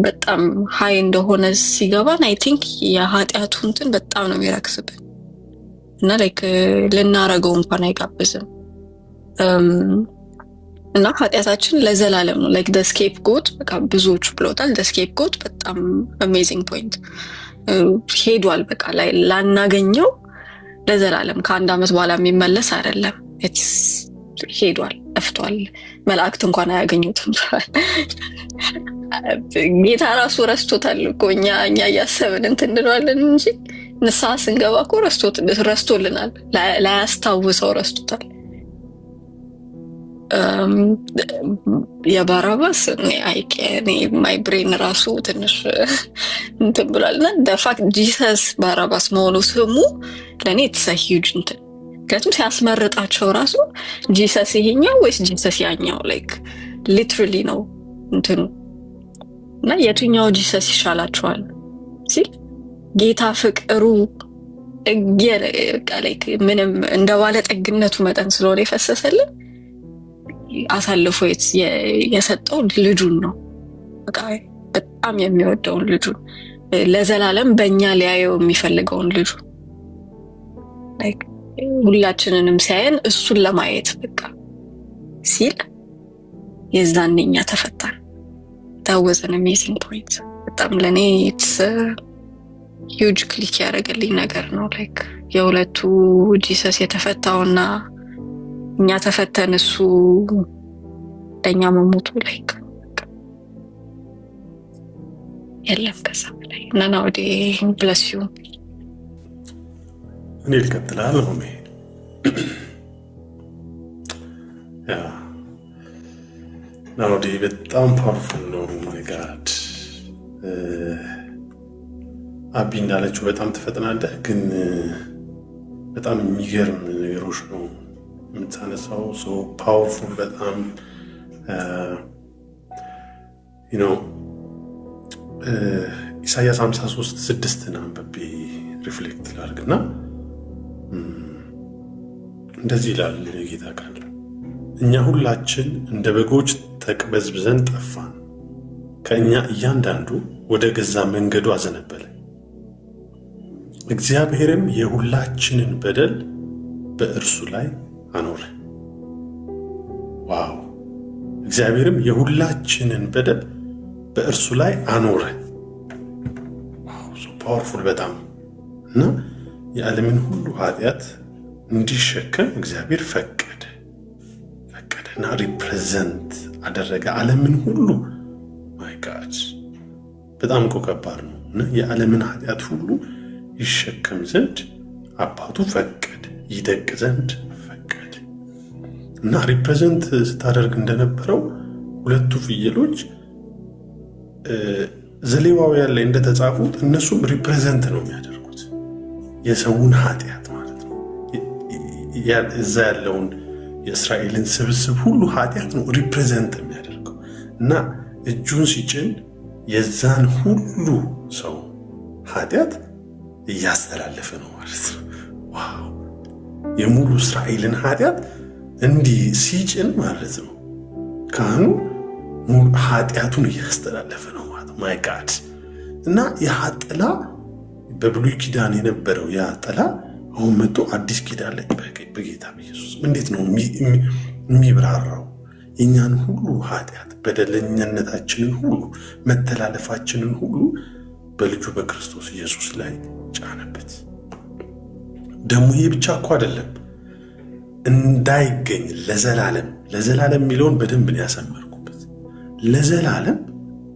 በጣም ሃይ እንደሆነ ሲገባን አይ ቲንክ የኃጢአቱ እንትን በጣም ነው የሚረክስብን እና ልናረገው እንኳን አይጋብዝም። እና ኃጢአታችን ለዘላለም ነው the scapegoat በቃ ብዙዎች ብለውታል። the scapegoat በጣም አሜዚንግ ፖይንት ሄዷል። በቃ ላናገኘው ለዘላለም ከአንድ ዓመት በኋላ የሚመለስ አይደለም። ሄዷል፣ ጠፍቷል። መላእክት እንኳን አያገኙትም። ጌታ ራሱ ረስቶታል እኮ እኛ እያሰብን እንትን እንለዋለን እንጂ ንስሐ ስንገባ እኮ ረስቶልናል። ላያስታውሰው ረስቶታል። የባራባስ ማይ ብሬን ራሱ ትንሽ እንትን ብሏልና ደፋክት ጂሰስ ባራባስ መሆኑ ስሙ ለእኔ የተሰሂጅ እንትን ምክንያቱም ሲያስመርጣቸው ራሱ ጂሰስ ይሄኛው ወይስ ጂሰስ ያኛው ሊትራሊ ነው እንትኑ እና የትኛው ጂሰስ ይሻላቸዋል ሲል ጌታ ፍቅሩ ምንም እንደ ባለጠግነቱ መጠን ስለሆነ የፈሰሰልን አሳልፎ የሰጠው ልጁን ነው። በቃ በጣም የሚወደውን ልጁን ለዘላለም በእኛ ሊያየው የሚፈልገውን ልጁ ሁላችንንም ሲያየን እሱን ለማየት በቃ ሲል የዛንኛ ተፈታን። that was an amazing point። በጣም ለኔ it's huge click ያደረገልኝ ነገር ነው። የሁለቱ ጂሰስ የተፈታውና እኛ ተፈተን እሱ ለኛ መሞቱ የለም ከዛ በላይ እና ናውዲ bless you። እኔ ልቀጥላል ነው ናውዲ በጣም ፓወርፉል ነው። ማይ ጋድ አቢ እንዳለችው በጣም ትፈጥናለህ፣ ግን በጣም የሚገርም ነገሮች ነው የምታነሳው። ሶ ፓወርፉል በጣም ኢሳያስ 53:6 አንብቤ ሪፍሌክት ላድርግና እንደዚህ ይላል የጌታ ቃል፣ እኛ ሁላችን እንደ በጎች ተቅበዝብዘን ጠፋን፣ ከእኛ እያንዳንዱ ወደ ገዛ መንገዱ አዘነበለ። እግዚአብሔርም የሁላችንን በደል በእርሱ ላይ አኖረ። ዋው! እግዚአብሔርም የሁላችንን በደል በእርሱ ላይ አኖረ። ዋው! ፓወርፉል በጣም እና የዓለምን ሁሉ ኃጢአት እንዲሸከም እግዚአብሔር ፈቀደና ሪፕሬዘንት አደረገ ዓለምን ሁሉ። ማይ ጋድ በጣም እኮ ከባድ ነው። እና የዓለምን ኃጢአት ሁሉ ይሸከም ዘንድ አባቱ ፈቀደ፣ ይደቅ ዘንድ ፈቀደ። እና ሪፕሬዘንት ስታደርግ እንደነበረው ሁለቱ ፍየሎች ዘሌዋውያን ላይ እንደተጻፉት እነሱም ሪፕሬዘንት ነው የሚያደርጉት የሰውን ኃጢአት ማለት ነው። እዛ ያለውን የእስራኤልን ስብስብ ሁሉ ኃጢአት ነው ሪፕሬዘንት የሚያደርገው እና እጁን ሲጭን የዛን ሁሉ ሰው ኃጢአት እያስተላለፈ ነው ማለት ነው። ዋው! የሙሉ እስራኤልን ኃጢአት እንዲህ ሲጭን ማለት ነው ካህኑ ሙሉ ኃጢአቱን እያስተላለፈ ነው ማለት ነው። ማይ ጋድ እና ያ ጥላ በብሉይ ኪዳን የነበረው ያ ጥላ አሁን መጥቶ አዲስ ኪዳን ላይ በጌታ በኢየሱስ እንዴት ነው የሚብራራው? የእኛን ሁሉ ኃጢአት በደለኛነታችንን ሁሉ መተላለፋችንን ሁሉ በልጁ በክርስቶስ ኢየሱስ ላይ ጫነበት። ደግሞ ይህ ብቻ እኮ አይደለም፣ እንዳይገኝ ለዘላለም የሚለውን በደንብ ነው ያሰመርኩበት። ለዘላለም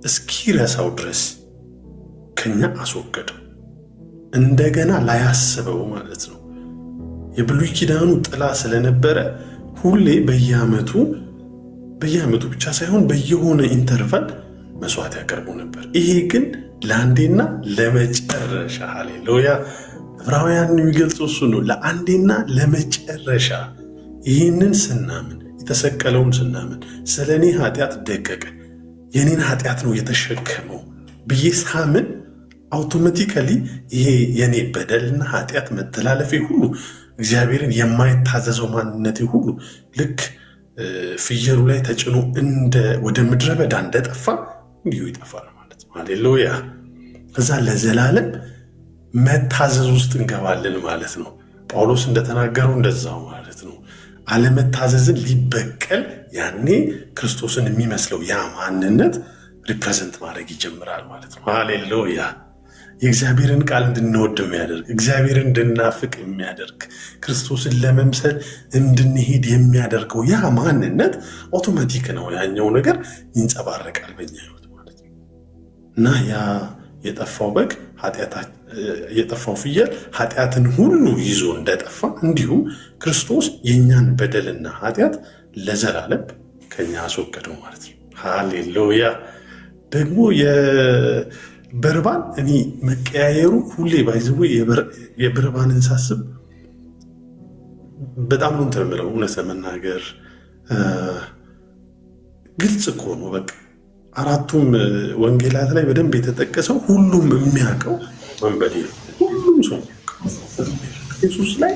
እስኪረሳው ድረስ ከኛ አስወገደው፣ እንደገና ላያስበው ማለት ነው። የብሉይ ኪዳኑ ጥላ ስለነበረ ሁሌ በየዓመቱ ብቻ ሳይሆን በየሆነ ኢንተርቫል መስዋዕት ያቀርቡ ነበር። ይሄ ግን ለአንዴና ለመጨረሻ። ሃሌሉያ! ዕብራውያን የሚገልጸው እሱ ነው። ለአንዴና ለመጨረሻ ይህንን ስናምን፣ የተሰቀለውን ስናምን፣ ስለ እኔ ኃጢአት ደቀቀ፣ የኔን ኃጢአት ነው የተሸከመው ብዬ ሳምን አውቶማቲካሊ ይሄ የኔ በደልና ኃጢአት መተላለፌ ሁሉ እግዚአብሔርን የማይታዘዘው ማንነቴ ሁሉ ልክ ፍየሉ ላይ ተጭኖ ወደ ምድረ በዳ እንደጠፋ እንዲሁ ይጠፋል ማለት ነው። ሃሌሉያ! ከዛ ለዘላለም መታዘዝ ውስጥ እንገባለን ማለት ነው። ጳውሎስ እንደተናገረው እንደዛው ማለት ነው። አለመታዘዝን ሊበቀል ያኔ ክርስቶስን የሚመስለው ያ ማንነት ሪፕሬዘንት ማድረግ ይጀምራል ማለት ነው። ሃሌሉያ! የእግዚአብሔርን ቃል እንድንወድ የሚያደርግ፣ እግዚአብሔርን እንድናፍቅ የሚያደርግ፣ ክርስቶስን ለመምሰል እንድንሄድ የሚያደርገው ያ ማንነት አውቶማቲክ ነው። ያኛው ነገር ይንጸባረቃል በኛ ህይወት ማለት ነው እና ያ የጠፋው በግ የጠፋው ፍየል ኃጢአትን ሁሉ ይዞ እንደጠፋ እንዲሁም ክርስቶስ የእኛን በደልና ኃጢአት ለዘላለም ከኛ አስወገደው ማለት ነው። ሃሌሉያ! ደግሞ የበርባን እኔ መቀያየሩ ሁሌ ባይዘው የበርባንን ሳስብ በጣም ነው እንትን የምለው። እውነት ለመናገር ግልጽ እኮ ነው። በቃ አራቱም ወንጌላት ላይ በደንብ የተጠቀሰው ሁሉም የሚያውቀው ወንበዴ ነው። ሁሉም ሰው የሚያውቀው ኢየሱስ ላይ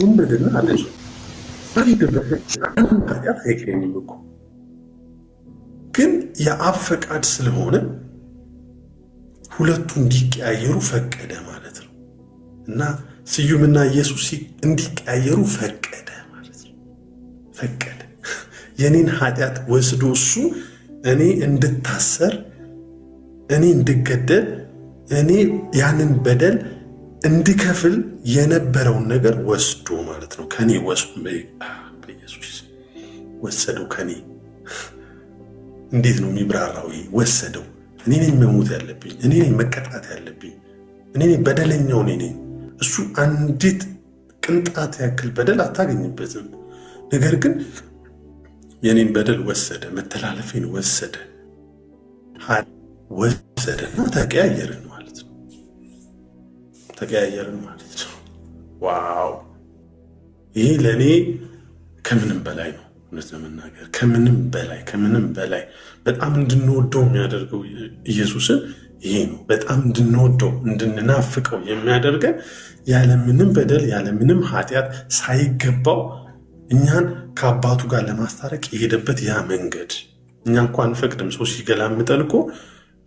ወንበዴና አለ ሰው አንድ ኃጢአት አይገኝም እኮ ግን የአብ ፈቃድ ስለሆነ ሁለቱ እንዲቀያየሩ ፈቀደ ማለት ነው እና ስዩምና ኢየሱስ እንዲቀያየሩ ፈቀደ ማለት ነው። ፈቀደ የኔን ኃጢአት ወስዶ እሱ እኔ እንድታሰር፣ እኔ እንድገደል፣ እኔ ያንን በደል እንድከፍል የነበረውን ነገር ወስዶ ማለት ነው። ከኔ በኢየሱስ ወሰደው። ከኔ እንዴት ነው የሚብራራው? ይሄ ወሰደው። እኔ ነኝ መሞት ያለብኝ፣ እኔ ነኝ መቀጣት ያለብኝ፣ እኔ ነኝ በደለኛው፣ እኔ ነኝ። እሱ አንዲት ቅንጣት ያክል በደል አታገኝበትም። ነገር ግን የኔን በደል ወሰደ፣ መተላለፌን ወሰደና ተቀያየርን ማለት ነው። ተቀያየርን ማለት ነው። ዋው! ይሄ ለእኔ ከምንም በላይ ነው። እውነት ለመናገር ከምንም በላይ በጣም እንድንወደው የሚያደርገው ኢየሱስን ይሄ ነው። በጣም እንድንወደው እንድንናፍቀው የሚያደርገን ያለምንም በደል ያለምንም ኃጢአት ሳይገባው እኛን ከአባቱ ጋር ለማስታረቅ የሄደበት ያ መንገድ። እኛ እንኳን ፈቅድም ሰው ሲገላምጠን እኮ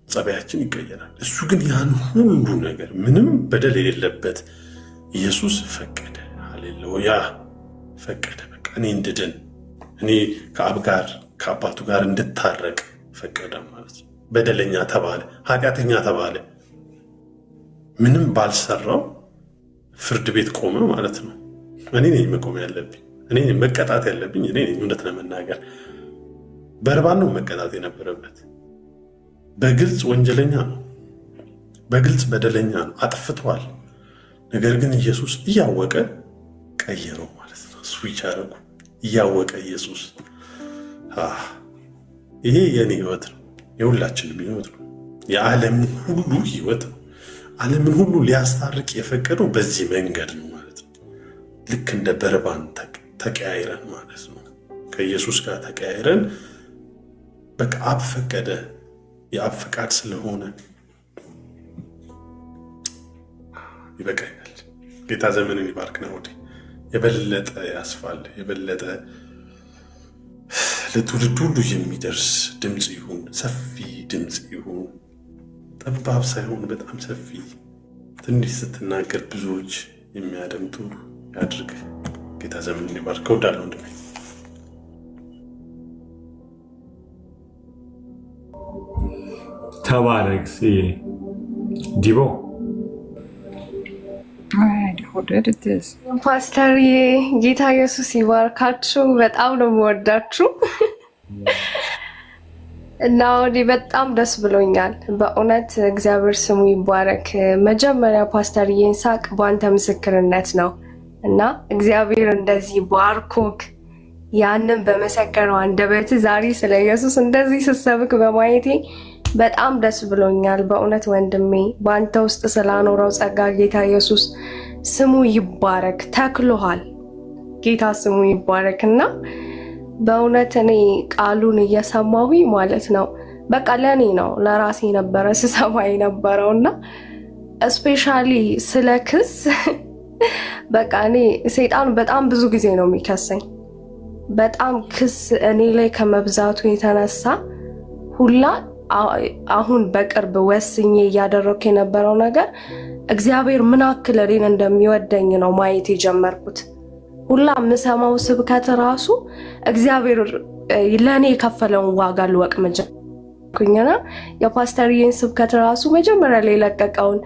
ጸባያችን ይቀየራል። እሱ ግን ያን ሁሉ ነገር ምንም በደል የሌለበት ኢየሱስ ፈቀደ። ሃሌሉያ! ፈቀደ። በቃ እኔ እንድድን፣ እኔ ከአብ ጋር ከአባቱ ጋር እንድታረቅ ፈቀደ ማለት ነው። በደለኛ ተባለ፣ ኃጢአተኛ ተባለ። ምንም ባልሰራው ፍርድ ቤት ቆመ ማለት ነው። እኔ ነኝ መቆም ያለብኝ፣ እኔ ነኝ መቀጣት ያለብኝ፣ እኔ ነኝ። እውነት ለመናገር በርባን ነው መቀጣት የነበረበት። በግልጽ ወንጀለኛ ነው፣ በግልጽ በደለኛ ነው፣ አጥፍቷል። ነገር ግን ኢየሱስ እያወቀ ቀየረው ማለት ነው። ስዊች አደረጉ። እያወቀ ኢየሱስ ይሄ የኔ ህይወት ነው፣ የሁላችንም ህይወት ነው፣ የዓለምን ሁሉ ህይወት ነው። ዓለምን ሁሉ ሊያስታርቅ የፈቀደው በዚህ መንገድ ነው ማለት ነው። ልክ እንደ በርባን ተቀያይረን ማለት ነው። ከኢየሱስ ጋር ተቀያይረን በቃ አብ ፈቀደ። የአብ ፈቃድ ስለሆነ ይበቃኛል። ጌታ ዘመንን ይባርክ ነው። የበለጠ ያስፋል፣ የበለጠ ለትውልድ ሁሉ የሚደርስ ድምፅ ይሁን፣ ሰፊ ድምፅ ይሁን። ጠባብ ሳይሆን በጣም ሰፊ፣ ትንሽ ስትናገር ብዙዎች የሚያደምጡ ያድርግ። ጌታ ዘመንን ይባርክ። እወዳለሁ ወንድሜ። ተባረክ ዲቦ። ፓስተር ጌታ ኢየሱስ ይባርካችሁ። በጣም ነው የምወዳችሁ እና ወዲህ በጣም ደስ ብሎኛል በእውነት እግዚአብሔር ስሙ ይባረክ። መጀመሪያ ፓስተርዬን ሳቅ በአንተ ምስክርነት ነው እና እግዚአብሔር እንደዚህ ባርኮክ ያንን በመሰከረው አንደበት ዛሬ ስለ ኢየሱስ እንደዚህ ስትሰብክ በማየቴ በጣም ደስ ብሎኛል በእውነት ወንድሜ። በአንተ ውስጥ ስላኖረው ጸጋ ጌታ ኢየሱስ ስሙ ይባረክ። ተክሎሃል፣ ጌታ ስሙ ይባረክ። እና በእውነት እኔ ቃሉን እየሰማሁ ማለት ነው በቃ ለእኔ ነው ለራሴ ነበረ ስሰማ የነበረው እና እስፔሻሊ ስለ ክስ በቃ እኔ ሰይጣን በጣም ብዙ ጊዜ ነው የሚከሰኝ። በጣም ክስ እኔ ላይ ከመብዛቱ የተነሳ ሁላ አሁን በቅርብ ወስኜ እያደረኩ የነበረው ነገር እግዚአብሔር ምን ያክል እኔን እንደሚወደኝ ነው ማየት የጀመርኩት። ሁላ የምሰማው ስብከት ራሱ እግዚአብሔር ለእኔ የከፈለውን ዋጋ ልወቅ መጀመርኩኝና የፓስተርዬን ስብከት ራሱ መጀመሪያ ላይ የለቀቀውን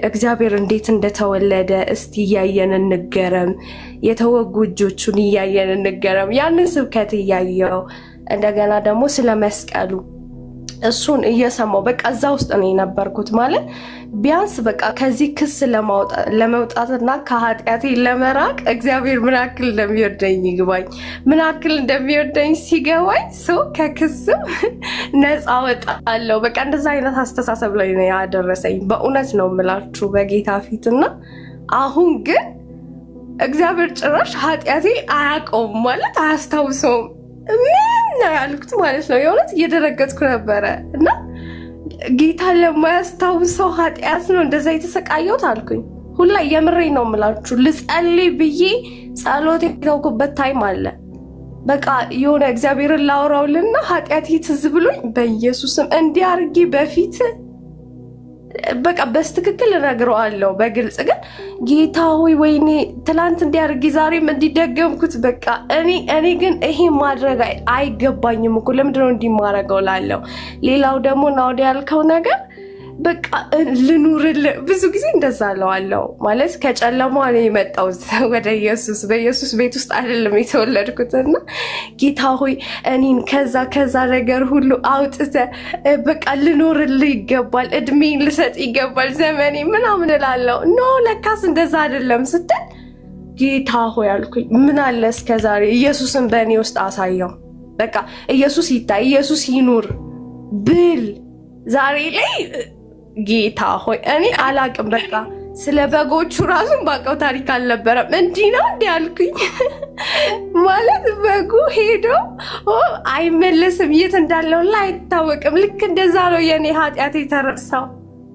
እግዚአብሔር እንዴት እንደተወለደ እስቲ እያየን እንገረም፣ የተወጉ እጆቹን እያየን እንገረም፣ ያንን ስብከት እያየው እንደገና ደግሞ ስለ መስቀሉ እሱን እየሰማው በቃ እዛ ውስጥ ነው የነበርኩት። ማለት ቢያንስ በቃ ከዚህ ክስ ለመውጣትና ከኃጢአቴ ለመራቅ እግዚአብሔር ምን ያክል እንደሚወደኝ ይግባኝ። ምን ያክል እንደሚወደኝ ሲገባኝ ሰው ከክስም ነፃ ወጣለሁ። በቃ እንደዛ አይነት አስተሳሰብ ላይ ነው ያደረሰኝ በእውነት ነው የምላችሁ በጌታ ፊትና አሁን ግን እግዚአብሔር ጭራሽ ኃጢአቴ አያውቀውም ማለት አያስታውሰውም። ምን ነው ያልኩት ማለት ነው። የእውነት እየደረገጥኩ ነበረ እና ጌታ ለማያስታውሰው ኃጢአት ነው እንደዛ የተሰቃየሁት አልኩኝ። ሁላ የምሬ ነው የምላችሁ። ልጸልይ ብዬ ጸሎት የተውኩበት ታይም አለ። በቃ የሆነ እግዚአብሔርን ላወራውልና ኃጢአቴ ትዝ ብሎኝ በኢየሱስም እንዲያርጊ በፊት በቃ በስትክክል እነግረዋለሁ በግልጽ። ግን ጌታ ሆይ ወይኔ ትላንት እንዲያርጊ ዛሬም እንዲደገምኩት በቃ እኔ ግን ይሄ ማድረግ አይገባኝም እኮ ለምንድነው እንዲማረገው ላለው። ሌላው ደግሞ ናውዲ ያልከው ነገር በቃ ልኑርልህ። ብዙ ጊዜ እንደዛ እለዋለሁ። ማለት ከጨለማ ነው የመጣሁት ወደ ኢየሱስ፣ በኢየሱስ ቤት ውስጥ አይደለም የተወለድኩትና ጌታ ሆይ እኔን ከዛ ነገር ሁሉ አውጥተህ በቃ ልኖርልህ ይገባል፣ እድሜን ልሰጥ ይገባል፣ ዘመኔ ምናምን እላለሁ። ኖ ለካስ እንደዛ አይደለም ስትል ጌታ ሆይ አልኩኝ። ምን አለ እስከዛሬ ኢየሱስን በእኔ ውስጥ አሳየው። በቃ ኢየሱስ ይታይ፣ ኢየሱስ ይኑር ብል ዛሬ ላይ ጌታ ሆይ እኔ አላቅም። በቃ ስለ በጎቹ ራሱን ባቀው ታሪክ አልነበረም። እንዲህ ነው እንዲህ አልኩኝ። ማለት በጉ ሄዶ አይመለስም፣ የት እንዳለው ላይ አይታወቅም። ልክ እንደዛ ነው የኔ ኃጢአት የተረሳው።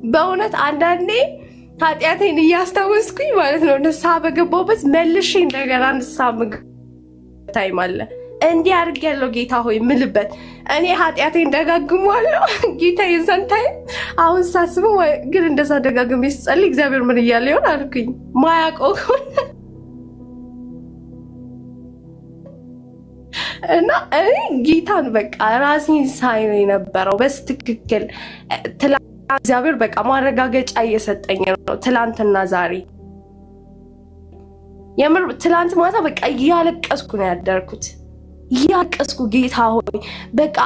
በእውነት አንዳንዴ ኃጢአቴን እያስታወስኩኝ ማለት ነው ንስሐ በገባሁበት መልሼ እንደገና ንስሐ ታይም አለ። እንዲህ አድርጌያለሁ ጌታ ሆይ ምልበት እኔ ኃጢአቴን ደጋግሟለሁ። ጌታ የዛንታይ አሁን ሳስበው ግን እንደዛ ደጋግሜ ስጸልይ እግዚአብሔር ምን እያለ ይሆን አልኩኝ። ማያውቀው እና እኔ ጌታን በቃ ራሴን ሳይ ነው የነበረው በስትክክል። እግዚአብሔር በቃ ማረጋገጫ እየሰጠኝ ነው ትላንትና ዛሬ። የምር ትላንት ማታ በቃ እያለቀስኩ ነው ያደርኩት። እያለቀስኩ ጌታ ሆይ በቃ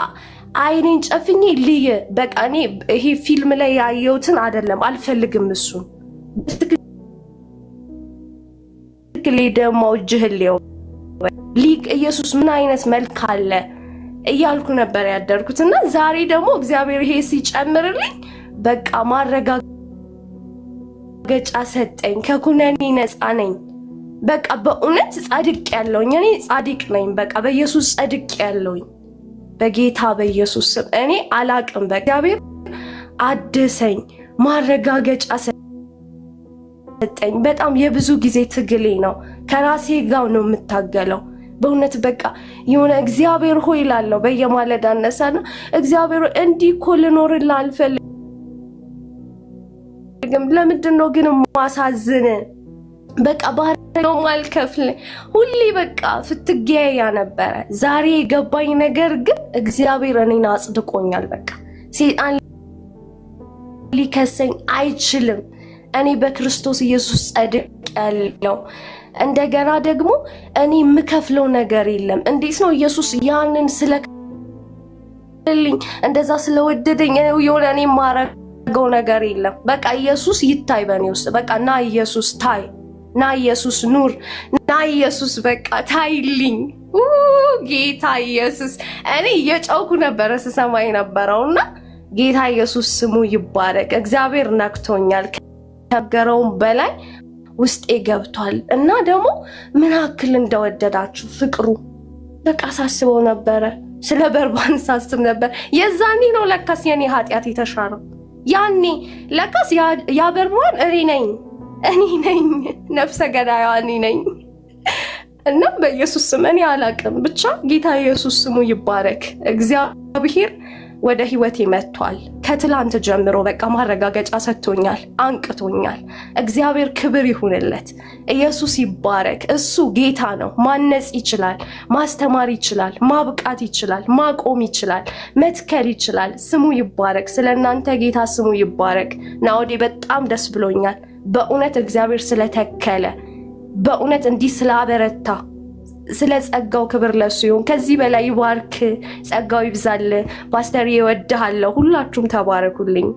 አይኔን ጨፍኜ ልይ። በቃ እኔ ይሄ ፊልም ላይ ያየሁትን አይደለም አልፈልግም። እሱን ትክክል ደግሞ እጅህል ሊቅ ኢየሱስ ምን አይነት መልክ አለ እያልኩ ነበር ያደርኩት። እና ዛሬ ደግሞ እግዚአብሔር ይሄ ሲጨምርልኝ በቃ ማረጋገጫ ሰጠኝ። ከኩነኔ ነፃ ነኝ። በቃ በእውነት ጻድቅ ያለውኝ እኔ ጻድቅ ነኝ። በቃ በኢየሱስ ጻድቅ ያለውኝ በጌታ በኢየሱስ ስም እኔ አላቅም። በእግዚአብሔር አድሰኝ፣ ማረጋገጫ ሰጠኝ። በጣም የብዙ ጊዜ ትግሌ ነው። ከራሴ ጋር ነው የምታገለው በእውነት። በቃ የሆነ እግዚአብሔር ሆይ እላለሁ በየማለዳ እነሳና እግዚአብሔር እንዲህ እኮ ልኖርልህ አልፈልግም። ለምንድን ነው ግን ማሳዝን? በቃ ባረው ማልከፍል ሁሌ በቃ ፍትጌያ ነበረ። ዛሬ የገባኝ ነገር ግን እግዚአብሔር እኔን አጽድቆኛል። በቃ ሰይጣን ሊከሰኝ አይችልም። እኔ በክርስቶስ ኢየሱስ ጸድቄያለሁ። እንደገና ደግሞ እኔ የምከፍለው ነገር የለም። እንዴት ነው ኢየሱስ ያንን ስለልኝ እንደዛ ስለወደደኝ የሆነ እኔ የማረገው ነገር የለም። በቃ ኢየሱስ ይታይ በእኔ ውስጥ። በቃ ና ኢየሱስ ታይ፣ ና ኢየሱስ ኑር፣ ና ኢየሱስ በቃ ታይልኝ። ጌታ ኢየሱስ እኔ እየጨውኩ ነበረ ስሰማ የነበረውና ጌታ ኢየሱስ ስሙ ይባረክ። እግዚአብሔር ነክቶኛል፣ ከነገረውም በላይ ውስጤ ገብቷል። እና ደግሞ ምን ያክል እንደወደዳችሁ ፍቅሩ በቃ ሳስበው ነበረ። ስለ በርባን ሳስብ ነበር። የዛኔ ነው ለካስ የኔ ኃጢአት የተሻረው። ያኔ ለካስ ያ በርባን እኔ ነኝ፣ ነፍሰ ገዳይዋ እኔ ነኝ። እና በኢየሱስ ስም እኔ አላቅም፣ ብቻ ጌታ ኢየሱስ ስሙ ይባረክ። እግዚአብሔር ወደ ህይወቴ መጥቷል። ከትላንት ጀምሮ በቃ ማረጋገጫ ሰጥቶኛል፣ አንቅቶኛል። እግዚአብሔር ክብር ይሁንለት። ኢየሱስ ይባረክ። እሱ ጌታ ነው። ማነጽ ይችላል፣ ማስተማር ይችላል፣ ማብቃት ይችላል፣ ማቆም ይችላል፣ መትከል ይችላል። ስሙ ይባረክ። ስለእናንተ ጌታ ስሙ ይባረክ። ናኦዴ በጣም ደስ ብሎኛል በእውነት እግዚአብሔር ስለተከለ፣ በእውነት እንዲህ ስላበረታ፣ ስለ ጸጋው ክብር ለሱ ይሁን። ከዚህ በላይ ይባርክ፣ ጸጋው ይብዛል። ፓስተር እወድሃለሁ። ሁላችሁም ተባረኩልኝ።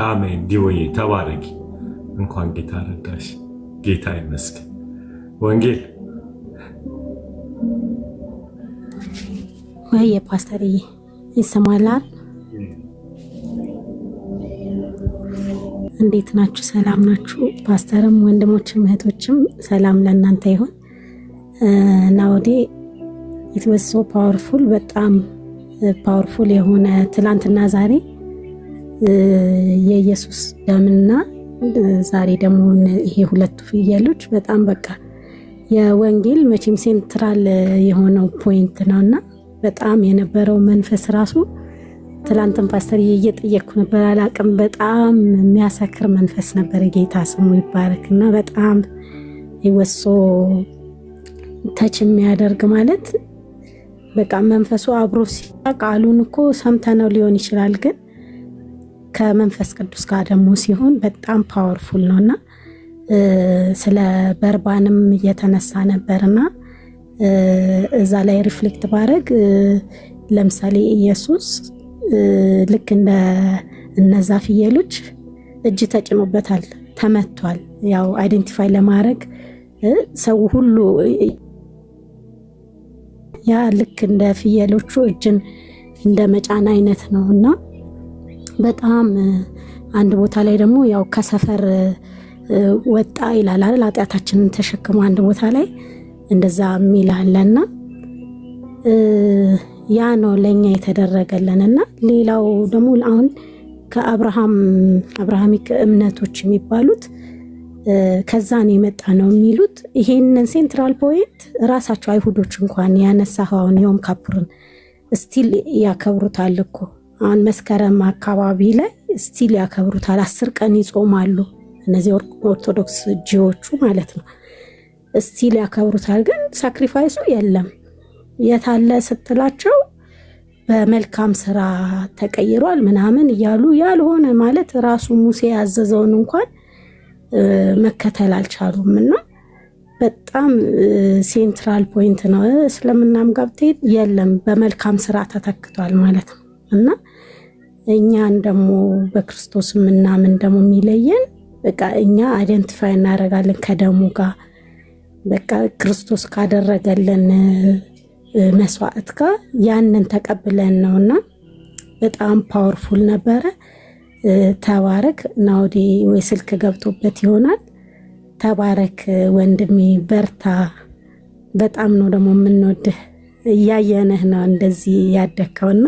አሜን። ዲቦዬ ተባረኪ። እንኳን ጌታ ረዳሽ። ጌታ ይመስገን። ወንጌል ወይ የፓስተርዬ ይሰማላል? እንዴት ናችሁ? ሰላም ናችሁ? ፓስተርም ወንድሞችም እህቶችም ሰላም ለእናንተ ይሁን። ናኦዴ ኢት ዋዝ ሶ ፓወርፉል፣ በጣም ፓወርፉል የሆነ ትላንትና ዛሬ የኢየሱስ ደምና ዛሬ ደግሞ ይሄ ሁለቱ ፍየሎች በጣም በቃ የወንጌል መቼም ሴንትራል የሆነው ፖይንት ነውና በጣም የነበረው መንፈስ ራሱ ትላንትን ፓስተር እየጠየቅኩ ነበር። አላቅም በጣም የሚያሰክር መንፈስ ነበር። ጌታ ስሙ ይባረክና በጣም ይወሶ ተች የሚያደርግ ማለት በቃ መንፈሱ አብሮ ቃሉን እኮ ሰምተነው ሊሆን ይችላል፣ ግን ከመንፈስ ቅዱስ ጋር ደግሞ ሲሆን በጣም ፓወርፉል ነውና ስለ በርባንም እየተነሳ ነበርና እዛ ላይ ሪፍሌክት ባረግ ለምሳሌ ኢየሱስ ልክ እንደ እነዛ ፍየሎች እጅ ተጭኖበታል፣ ተመቷል። ያው አይደንቲፋይ ለማድረግ ሰው ሁሉ ያ ልክ እንደ ፍየሎቹ እጅን እንደ መጫን አይነት ነውና በጣም አንድ ቦታ ላይ ደግሞ ያው ከሰፈር ወጣ ይላል አይደል? ኃጢአታችንን ተሸክሞ አንድ ቦታ ላይ እንደዛ የሚላለና ያ ነው ለኛ የተደረገለንና ሌላው ደግሞ አሁን ከአብርሃሚክ እምነቶች የሚባሉት ከዛ ነው የመጣ ነው የሚሉት። ይሄንን ሴንትራል ፖይንት ራሳቸው አይሁዶች እንኳን ያነሳውን ዮም ካፑርን ስቲል ያከብሩታል እኮ። አሁን መስከረም አካባቢ ላይ ስቲል ያከብሩታል። 10 ቀን ይጾማሉ እነዚህ ኦርቶዶክስ ጂዎቹ ማለት ነው። ስቲል ያከብሩታል። ግን ሳክሪፋይሱ የለም። የታለ ስትላቸው በመልካም ስራ ተቀይሯል ምናምን እያሉ ያልሆነ ማለት ራሱ ሙሴ ያዘዘውን እንኳን መከተል አልቻሉም። እና በጣም ሴንትራል ፖይንት ነው። እስልምናም ጋር ብትሄድ የለም በመልካም ስራ ተተክቷል ማለት ነው። እና እኛን ደግሞ በክርስቶስ ምናምን ደግሞ የሚለየን በቃ እኛ አይደንቲፋይ እናደርጋለን ከደሙ ጋር በቃ ክርስቶስ ካደረገልን መስዋዕት ጋር ያንን ተቀብለን ነውና በጣም ፓወርፉል ነበረ። ተባረክ ናውዲ ወይ ስልክ ገብቶበት ይሆናል። ተባረክ ወንድሜ፣ በርታ። በጣም ነው ደግሞ የምንወድህ፣ እያየንህ ነው እንደዚህ ያደከውና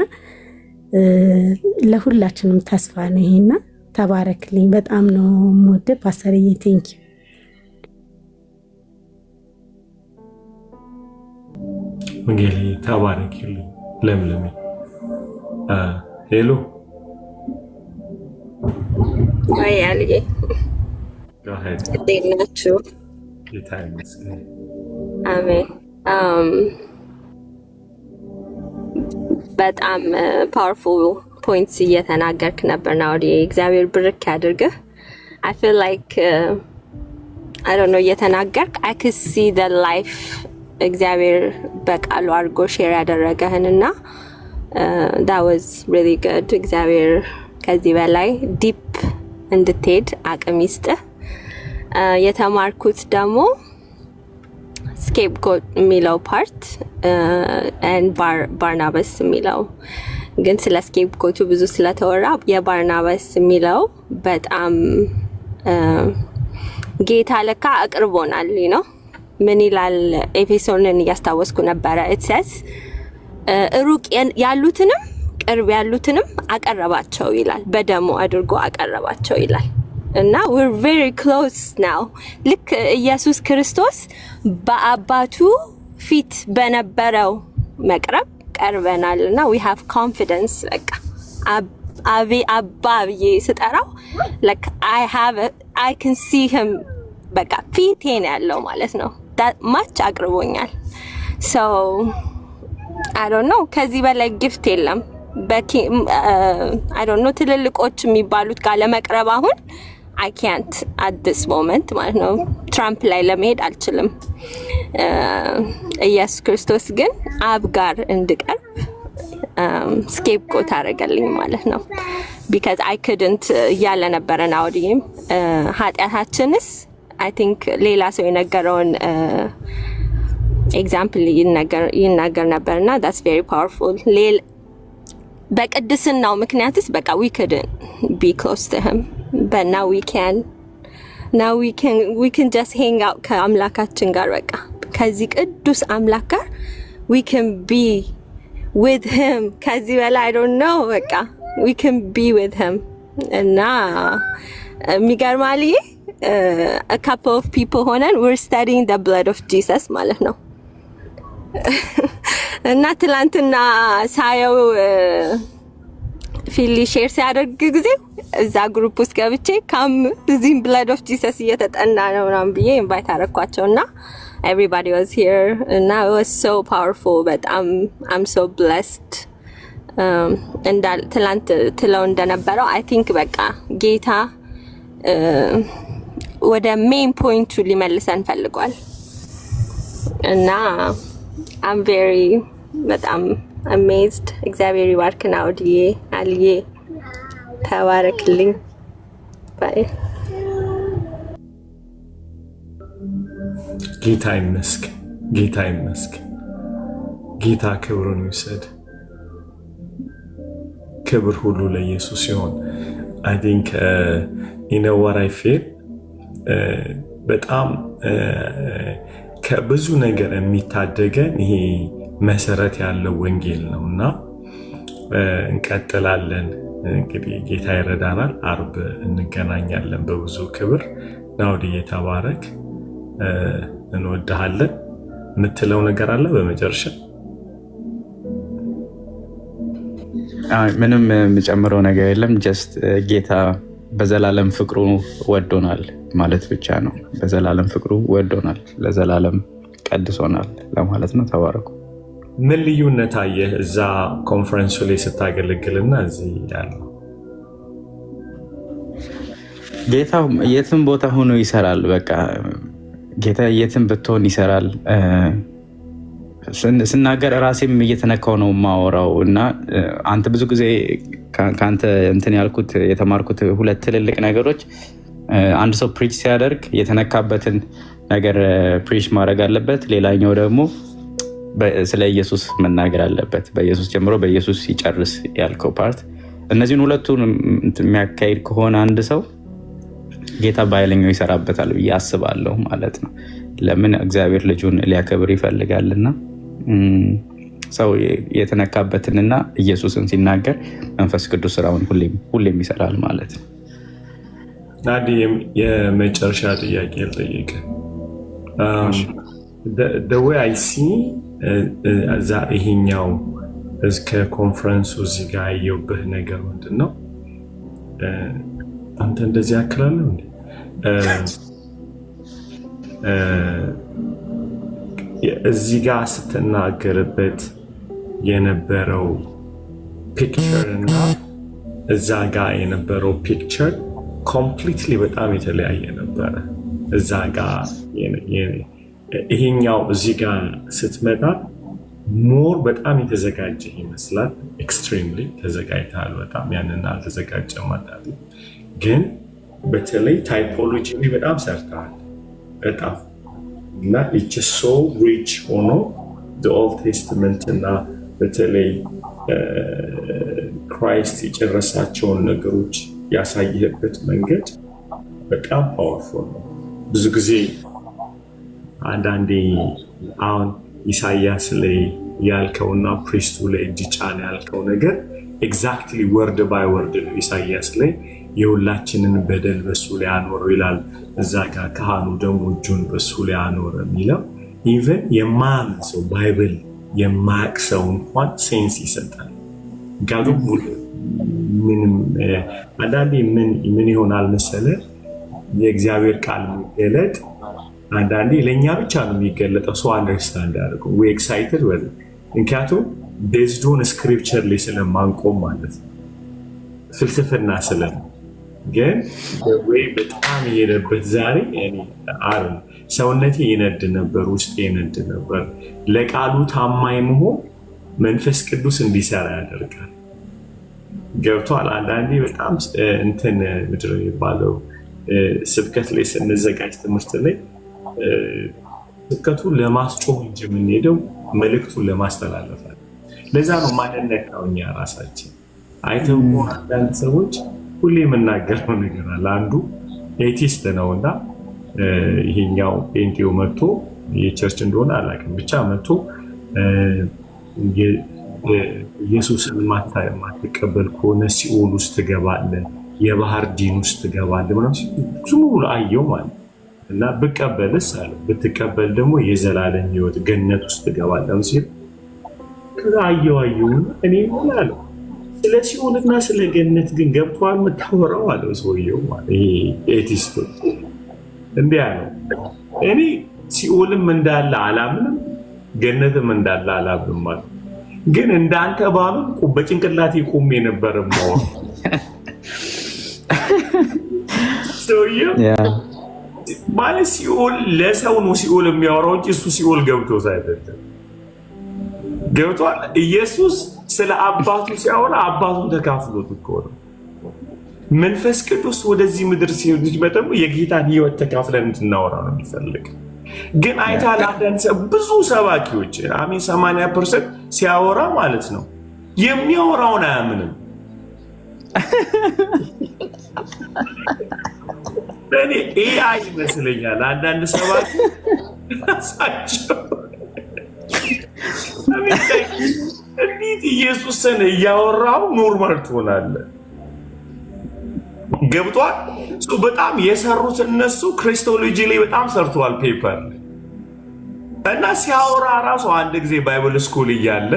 ለሁላችንም ተስፋ ነው ይሄና ተባረክልኝ። በጣም ነው የምወድህ ፓስተርዬ። ቴንክ ዩ። ወንጌል ተባረክልኝ። ለምለም ሄሎ ወይ አልዬ እንዴት ናችሁ? ጌታ ይመስገን። አሜን። በጣም ፓወርፉል ፖይንትስ እየተናገርክ ነበር ነው። እግዚአብሔር ብርክ ያድርግህ። I feel like I don't know እየተናገርክ I could see the life እግዚአብሔር በቃሉ አድርጎ ሼር ያደረገህንና that was really good። እግዚአብሔር ከዚህ በላይ ዲፕ እንድትሄድ አቅም ይስጥህ። የተማርኩት ደግሞ ስኬፕጎት የሚለው ፓርት and ባርናባስ የሚለው ግን ስለ ስኬፕጎቱ ብዙ ስለተወራ የባርናባስ የሚለው በጣም ጌታ ለካ አቅርቦናል ነው። ምን ይላል? ኤፌሶንን እያስታወስኩ ነበረ። it says ሩቅ ያሉትንም ቅርብ ያሉትንም አቀረባቸው ይላል። በደሙ አድርጎ አቀረባቸው ይላል። እና we're very close now። ልክ ኢየሱስ ክርስቶስ በአባቱ ፊት በነበረው መቅረብ ቀርበናልና we have confidence። በቃ አባ ብዬ ስጠራው like I can see him በቃ ፊቴን ያለው ማለት ነው። that much አቅርቦኛል። so I don't know ከዚህ በላይ ጊፍት የለም። I don't know ትልልቆች የሚባሉት ጋር ለመቅረብ አሁን I can't at this moment ማለት ነው። ትራምፕ ላይ ለመሄድ አልችልም። ኢየሱስ ክርስቶስ ግን አብ ጋር እንድቀርብ ስኬፕጎት አደረገልኝ ማለት ነው። because I couldn't ያለ ነበረ ናውዲም ኃጢአታችንስ I think ሌላ ሰው የነገረውን ኤግዛምፕል ይናገር ነበርና that's very powerful። በቅድስናው ምክንያትስ በቃ we couldn't be close to him but now we can just hang out ከአምላካችን ጋር በቃ ከዚህ ቅዱስ አምላክ ጋር we can be with him። ከዚህ በላይ I don't know በቃ we can be with him። እና የሚገርማል a couple of people ሆነን we're studying the blood of Jesus ማለት ነው። እና ትላንትና ሳየው ፊሊ ሼር ሲያደርግ ጊዜ እዛ ግሩፕ ውስጥ ገብቼ ካም እዚህም ብለድ ኦፍ ጂሰስ እየተጠና ነው ምናምን ብዬ ኢንቫይት አደረኳቸውና everybody was here and now it was so powerful, but I'm so blessed. እንዳል ትላንት ትለው እንደነበረው I think በቃ ጌታ ወደ ሜን ፖይንቱ ሊመልሰን ፈልጓል እና I'm very በጣም amazed. እግዚአብሔር ይባርክ ናውዲዬ አልዬ ተባረክልኝ ባይ ጌታ ይመስገን ጌታ ይመስገን ጌታ ክብሩን ይውሰድ ክብር ሁሉ ለኢየሱስ ይሁን I think you know what I feel በጣም ከብዙ ነገር የሚታደገን ይሄ መሰረት ያለው ወንጌል ነውና እንቀጥላለን እንግዲህ ጌታ ይረዳናል አርብ እንገናኛለን በብዙ ክብር ናውዲዬ ተባረክ እንወድሃለን ምትለው ነገር አለ በመጨረሻ ምንም የምጨምረው ነገር የለም ጀስት ጌታ በዘላለም ፍቅሩ ወዶናል ማለት ብቻ ነው በዘላለም ፍቅሩ ወዶናል ለዘላለም ቀድሶናል ለማለት ነው ተባረኩ ምን ልዩነት አየህ እዛ ኮንፈረንሱ ላይ ስታገለግልና እዚህ ያለው ጌታ የትም ቦታ ሆኖ ይሰራል በቃ ጌታ የትም ብትሆን ይሰራል ስናገር ራሴም እየተነካው ነው ማወራው እና አንተ ብዙ ጊዜ ካንተ እንትን ያልኩት የተማርኩት ሁለት ትልልቅ ነገሮች አንድ ሰው ፕሪች ሲያደርግ የተነካበትን ነገር ፕሪች ማድረግ አለበት ሌላኛው ደግሞ ስለ ኢየሱስ መናገር አለበት በኢየሱስ ጀምሮ በኢየሱስ ይጨርስ ያልከው ፓርት እነዚህን ሁለቱን የሚያካሂድ ከሆነ አንድ ሰው ጌታ ባይለኛው ይሰራበታል ብዬ አስባለሁ ማለት ነው ለምን እግዚአብሔር ልጁን ሊያከብር ይፈልጋልና ሰው የተነካበትንና ኢየሱስን ሲናገር መንፈስ ቅዱስ ስራውን ሁሌም ይሰራል ማለት ነው ናዲ የመጨረሻ ጥያቄ ልጠይቅ the way I see እዛ ይሄኛው እስከ ኮንፈረንሱ እዚህ ጋር ያየሁበት ነገር ምንድነው አንተ እንደዚህ አክላለህ እንዴ እዚህ ጋር ስትናገርበት የነበረው ፒክቸር እና እዛ ጋር የነበረው ፒክቸር ኮምፕሊትሊ በጣም የተለያየ ነበረ እዛ ጋር ይሄኛው እዚህ ጋር ስትመጣ ሞር በጣም የተዘጋጀ ይመስላል ኤክስትሪምሊ ተዘጋጅተሃል በጣም ያንን አልተዘጋጀም ማለት ግን በተለይ ታይፖሎጂ በጣም ሰርተሃል በጣም እና it's so rich ሆኖ the Old Testament እና በተለይ ክራይስት የጨረሳቸውን ነገሮች ያሳየህበት መንገድ በጣም ፓወርፉል ነው ብዙ ጊዜ አንዳንዴ አሁን ኢሳይያስ ላይ ያልከውና ፕሪስቱ ላይ እጅ ጫን ያልከው ነገር ኤግዛክትሊ ወርድ ባይ ወርድ ነው ኢሳይያስ ላይ የሁላችንን በደል በሱ ላይ አኖረው ይላል እዛ ጋር ካህኑ ደግሞ እጁን በሱ ላይ አኖረ የሚለው ኢቨን የማያምን ሰው ባይብል የማያውቅ ሰው እንኳን ሴንስ ይሰጣል ጋዱ ምንም አንዳንዴ ምን ይሆናል መሰለህ የእግዚአብሔር ቃል መገለጥ አንዳንዴ ለኛ ብቻ ነው የሚገለጠው ሰው አንደርስታንድ ያደርገው we excited well ምክንያቱም based on scripture ላይ ስለማንቆም ማለት ነው ፍልስፍና ስለም ግን ወይ በጣም የሄደበት ዛሬ እኔ አርን ሰውነቴ ይነድ ነበር ውስጤ ይነድ ነበር ለቃሉ ታማኝ መሆን መንፈስ ቅዱስ እንዲሰራ ያደርጋል ገብቷል አንዳንዴ በጣም እንትን ምድር የሚባለው ስብከት ላይ ስንዘጋጅ ትምህርት ላይ ስብከቱ ለማስጮህ እንጂ የምንሄደው መልእክቱን ለማስተላለፍ ለዛ ነው ማንነካው እኛ ራሳችን አይተው አንዳንድ ሰዎች ሁሌ የምናገረው ነገር አለ አንዱ ኤቲስት ነውና ይሄኛው ፔንቴው መጥቶ የቸርች እንደሆነ አላውቅም ብቻ መጥቶ ኢየሱስን ማትቀበል ከሆነ ሲኦል ውስጥ ትገባለህ የባህር ዲን ውስጥ ትገባለህ ማለት ዝም ብሎ አየው ማለት እና ብቀበልስ አለ ብትቀበል ደግሞ የዘላለም ሕይወት ገነት ውስጥ ትገባለህ ሲል አየው እኔ እላለሁ ስለ ሲኦልና ስለ ገነት ግን ገብቷል መታወራው አለው ሰውየው ማለት ይሄ ኤቲስት እንዴ ያለው እኔ ሲኦልም እንዳለ አላምንም፣ ገነትም እንዳለ አላምንም ማለት ግን እንዳንተ ባምን በጭንቅላቴ ቆሜ ነበር ማለት ማለት ሲኦል ለሰው ነው ሲኦል የሚያወራው እንጂ እሱ ሲኦል ገብቶት አይደለም። ገብቷል። ኢየሱስ ስለ አባቱ ሲያወራ አባቱን ተካፍሎት እኮ ነው። መንፈስ ቅዱስ ወደዚህ ምድር ሲመጣ የጌታን ሕይወት ተካፍለን እንድናወራ ነው የሚፈልግ። ግን አይታል አንዳንድ ብዙ ሰባኪዎች 80% ሲያወራ ማለት ነው የሚያወራውን አያምንም። እኔ ኤአይ ይመስለኛል አንዳንድ ሰባኪ ራሳቸው እንዴት ኢየሱስን እያወራው ኖርማል ትሆናለህ? ገብቷል። በጣም የሰሩት እነሱ ክሪስቶሎጂ ላይ በጣም ሰርተዋል ፔፐር እና ሲያወራ ራሱ አንድ ጊዜ ባይብል ስኩል እያለ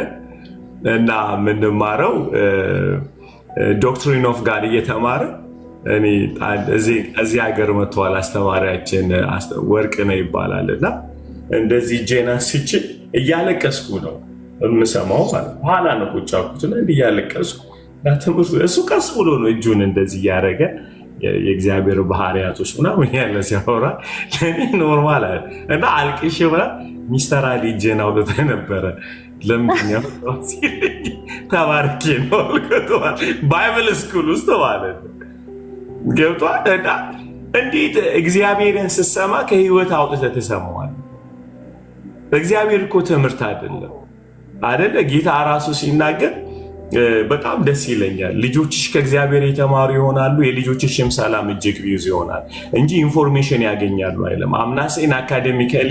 እና ምንማረው ዶክትሪን ኦፍ ጋድ እየተማረ እኔ እዚህ ሀገር መጥተዋል አስተማሪያችን ወርቅ ነው ይባላል እና እንደዚህ ጄና ሲችል እያለቀስኩ ነው የምሰማው ማለት ኋላ ነው ቁጭ አልኩትና እያለቀስኩ ትምህርቱ እሱ ቀስ ብሎ ነው እጁን እንደዚህ እያደረገ የእግዚአብሔር ባህሪያቶች ምናምን ያለ ሲያወራ ለእኔ ኖርማል እና አልቅሽ ብላ ሚስተር አሊ እጄን አውጥተህ ነበረ ለምንድነው ተባርኬ ነው አልከተዋል ባይብል ስኩል ውስጥ ማለት ነው። ገብቷል። እና እንዴት እግዚአብሔርን ስትሰማ ከህይወት አውጥተህ ትሰማዋለህ? እግዚአብሔር እኮ ትምህርት አይደለ? ጌታ ራሱ ሲናገር በጣም ደስ ይለኛል። ልጆችሽ ከእግዚአብሔር የተማሩ ይሆናሉ፣ የልጆችሽም ሰላም እጅግ ብዙ ይሆናል እንጂ ኢንፎርሜሽን ያገኛሉ አይደለም። አምናሴን አካዴሚካሊ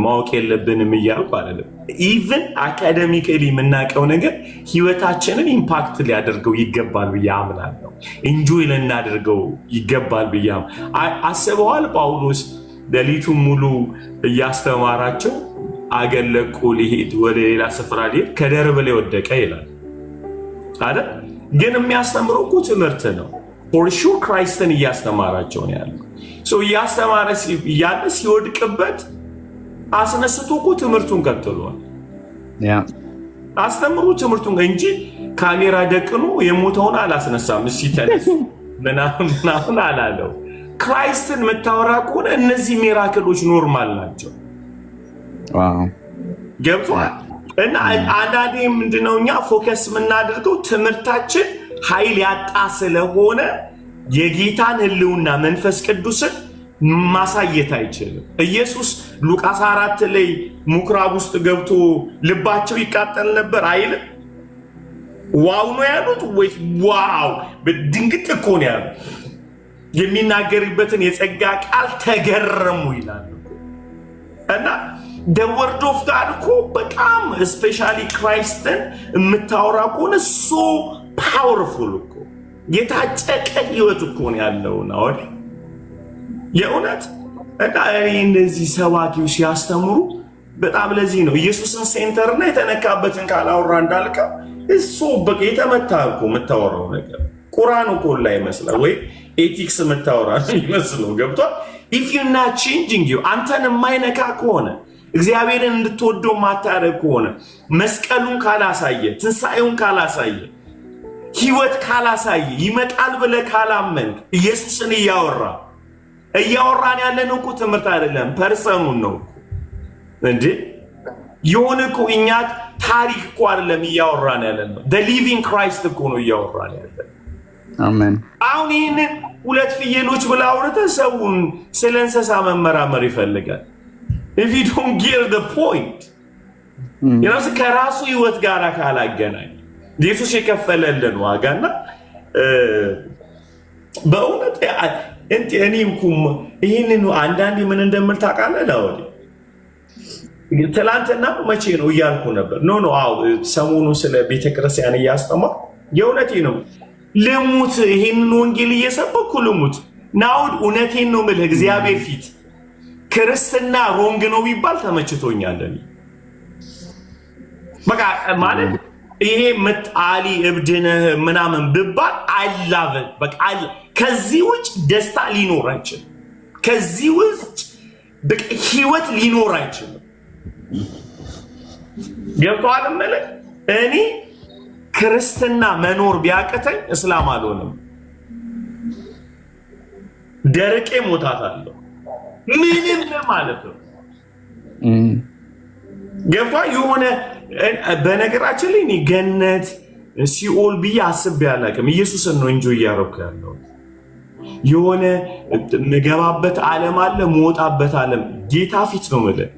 ማወቅ የለብንም እያልኩ አይደለም። ኢቭን አካዴሚካሊ የምናውቀው ነገር ህይወታችንን ኢምፓክት ሊያደርገው ይገባል ብዬ አምናለሁ። ኢንጆይ ልናደርገው ይገባል ብዬ አስበዋል። ጳውሎስ ሌሊቱን ሙሉ እያስተማራቸው አገር ለቆ ሊሄድ ወደ ሌላ ስፍራ ሊሄድ ከደርብ ላይ ወደቀ ይላል አይደል? ግን የሚያስተምረው እኮ ትምህርት ነው። ፎር ሹር ክራይስትን እያስተማራቸው ነው ያለው። እያስተማረ እያለ ሲወድቅበት አስነስቶ እኮ ትምህርቱን ቀጥሏል። አስተምሩ ትምህርቱን እንጂ ካሜራ ደቅኖ የሞተውን አላስነሳም። እስኪ ተነስ ምናምን አላለው። ክራይስትን የምታወራ ከሆነ እነዚህ ሚራክሎች ኖርማል ናቸው። ገብቷል። እና አንዳንዴ ምንድነው እኛ ፎከስ የምናደርገው ትምህርታችን ኃይል ያጣ ስለሆነ የጌታን ህልውና መንፈስ ቅዱስን ማሳየት አይችልም። ኢየሱስ ሉቃስ 4 ላይ ምኩራብ ውስጥ ገብቶ ልባቸው ይቃጠል ነበር አይልም? ዋው ነው ያሉት ወይ? ዋው ድንግጥ እኮ ነው ያሉት። የሚናገርበትን የጸጋ ቃል ተገረሙ ይላሉ። እና the word of God እኮ በጣም ስፔሻሊ ክራይስትን የምታወራ ከሆነ so powerful እኮ የታጨቀ ህይወት እኮ ነው ያለው ነው የእውነት። እና እነዚህ ሰባኪዎች ሲያስተምሩ በጣም ለዚህ ነው ኢየሱስን ሴንተርና የተነካበትን ካላወራ እንዳልከው እሱ በቃ የተመታ እኮ የምታወራው ነገር ቁርአን እኮ ላይ ይመስላል ወይ ኤቲክስ የምታወራ ይመስለው። ገብቷል። if you're not changing you አንተን የማይነካ ከሆነ እግዚአብሔርን እንድትወደው ማታረግ ከሆነ መስቀሉን ካላሳየ ትንሣኤውን ካላሳየ ህይወት ካላሳየ ይመጣል ብለህ ካላመንክ ኢየሱስን እያወራን ያለን እኮ ትምህርት አይደለም ፐርሰኑን ነው እንዴ የሆነ እኮ እኛ ታሪክ እኮ አይደለም እያወራን ያለን ነው the living Christ እኮ ነው እያወራን ያለን። አሜን። አሁን ይህንን ሁለት ፍየሎች ብላ አውርተህ ሰውን ስለ እንስሳ መመራመር ይፈልጋል። if you don't get the point ከራሱ ህይወት ጋር ካላገናኝ ኢየሱስ የከፈለልን ዋጋና በእውነት እኔም ይህንን አንዳንዴ ምን እንደምል ታውቃለህ ነው ትላንትና መቼ ነው እያልኩ ነበር። ኖ አዎ ሰሞኑን ስለ ቤተክርስቲያን እያስተማርኩ የእውነቴ ነው ልሙት ይህንን ወንጌል እየሰበኩ ልሙት ናውድ እውነቴን ነው የምልህ እግዚአብሔር ፊት ክርስትና ሮንግ ነው ቢባል ተመችቶኛል። በቃ ማለት ይሄ መጣሊ እብድነህ ምናምን ብባል አይላቭ በቃ ከዚህ ውጭ ደስታ ሊኖር አይችልም። ከዚህ ውጭ በቃ ህይወት ሊኖር አይችልም። ገብቶሃል እምልህ? እኔ ክርስትና መኖር ቢያቅተኝ እስላም አልሆንም። ደረቄ ሞታታለሁ። ምንም ማለት ነው። ገብቶሃል? የሆነ በነገራችን ላይ እኔ ገነት ሲኦል ብዬ አስቤ አላውቅም። ኢየሱስን ነው እንጆ እያደረኩ ያለው። የሆነ ምገባበት ዓለም አለ፣ መወጣበት ዓለም ጌታ ፊት ነው የምልህ።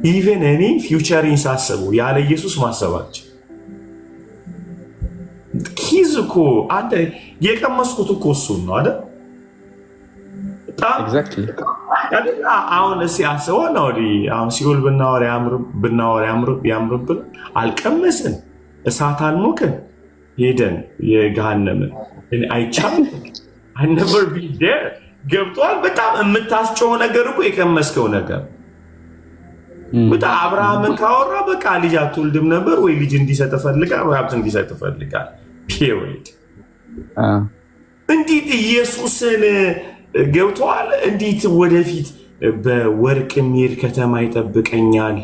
ኢቨን እኔ ፊውቸሪን ሳስበው ያለ ኢየሱስ ማሰባቸው ኪዝ እኮ አንተ የቀመስኩት እኮ እሱን ነው አይደል? አሁን እስኪ አስበው ነው አሁን ሲኦል ብናወር ያምርብን። አልቀመስን፣ እሳት አልሞቅን፣ ሄደን የገሃነምን አይቻልም። ነበር ቢደ ገብቷል። በጣም የምታስጨው ነገር እኮ የቀመስከው ነገር በጣም አብርሃምን ካወራ በቃ ልጅ አትወልድም ነበር ወይ ልጅ እንዲሰጥ ፈልጋል ወይ ሀብት እንዲሰጥ ፈልጋል። ፒሪድ። እንዴት ኢየሱስን ገብቷል። እንዴት ወደፊት በወርቅ የሚሄድ ከተማ ይጠብቀኛል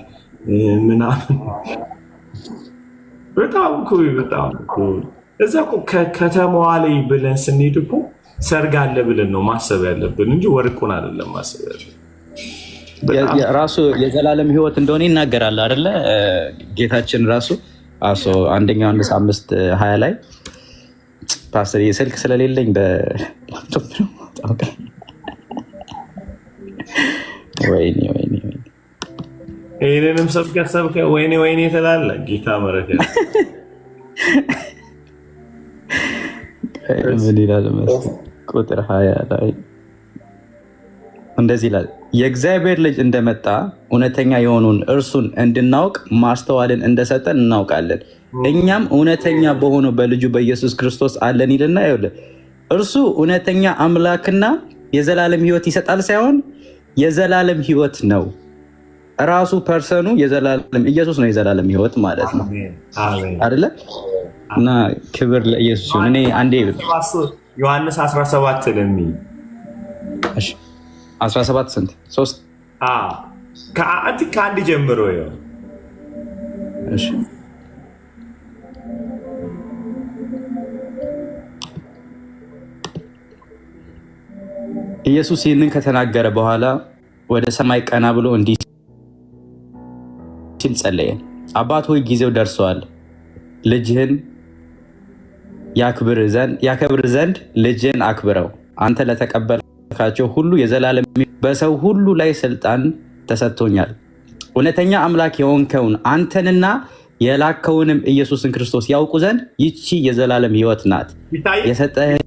ምናምን። በጣም እኮ በጣም እዛ እኮ ከተማዋ ላይ ብለን ስንሄድ እኮ ሰርግ አለ ብለን ነው ማሰብ ያለብን እንጂ ወርቁን አይደለም ማሰብ ያለብን። ራሱ የዘላለም ህይወት እንደሆነ ይናገራል አይደለ? ጌታችን ራሱ አንደኛ ዮሐንስ 5:20 ላይ ፓስተር የስልክ ስለሌለኝ በላፕቶፕ ነው። ወይኔ ይህንንም ሰብከ ወይኔ ትላለህ። ጌታ መረከ ምን ይላል መሰለኝ ቁጥር 20 ላይ እንደዚህ ይላል፣ የእግዚአብሔር ልጅ እንደመጣ እውነተኛ የሆኑን እርሱን እንድናውቅ ማስተዋልን እንደሰጠን እናውቃለን። እኛም እውነተኛ በሆነው በልጁ በኢየሱስ ክርስቶስ አለን ይልና እርሱ እውነተኛ አምላክና የዘላለም ህይወት ይሰጣል ሳይሆን የዘላለም ህይወት ነው። ራሱ ፐርሰኑ የዘላለም ኢየሱስ ነው። የዘላለም ህይወት ማለት ነው አይደለ? እና ክብር ለኢየሱስ ይሁን። እኔ አንዴ ዮሐንስ 17 ለሚ 17 ስንት 3 ከአንድ ጀምሮ እሺ ኢየሱስ ይህንን ከተናገረ በኋላ ወደ ሰማይ ቀና ብሎ እንዲህ ሲል ጸለየ። አባት ሆይ ጊዜው ደርሷል፣ ልጅህን ያከብር ዘንድ ልጅህን አክብረው። አንተ ለተቀበልካቸው ሁሉ የዘላለም በሰው ሁሉ ላይ ስልጣን ተሰጥቶኛል። እውነተኛ አምላክ የሆንከውን አንተንና የላከውንም ኢየሱስን ክርስቶስ ያውቁ ዘንድ ይቺ የዘላለም ህይወት ናት። የሰጠኸኝ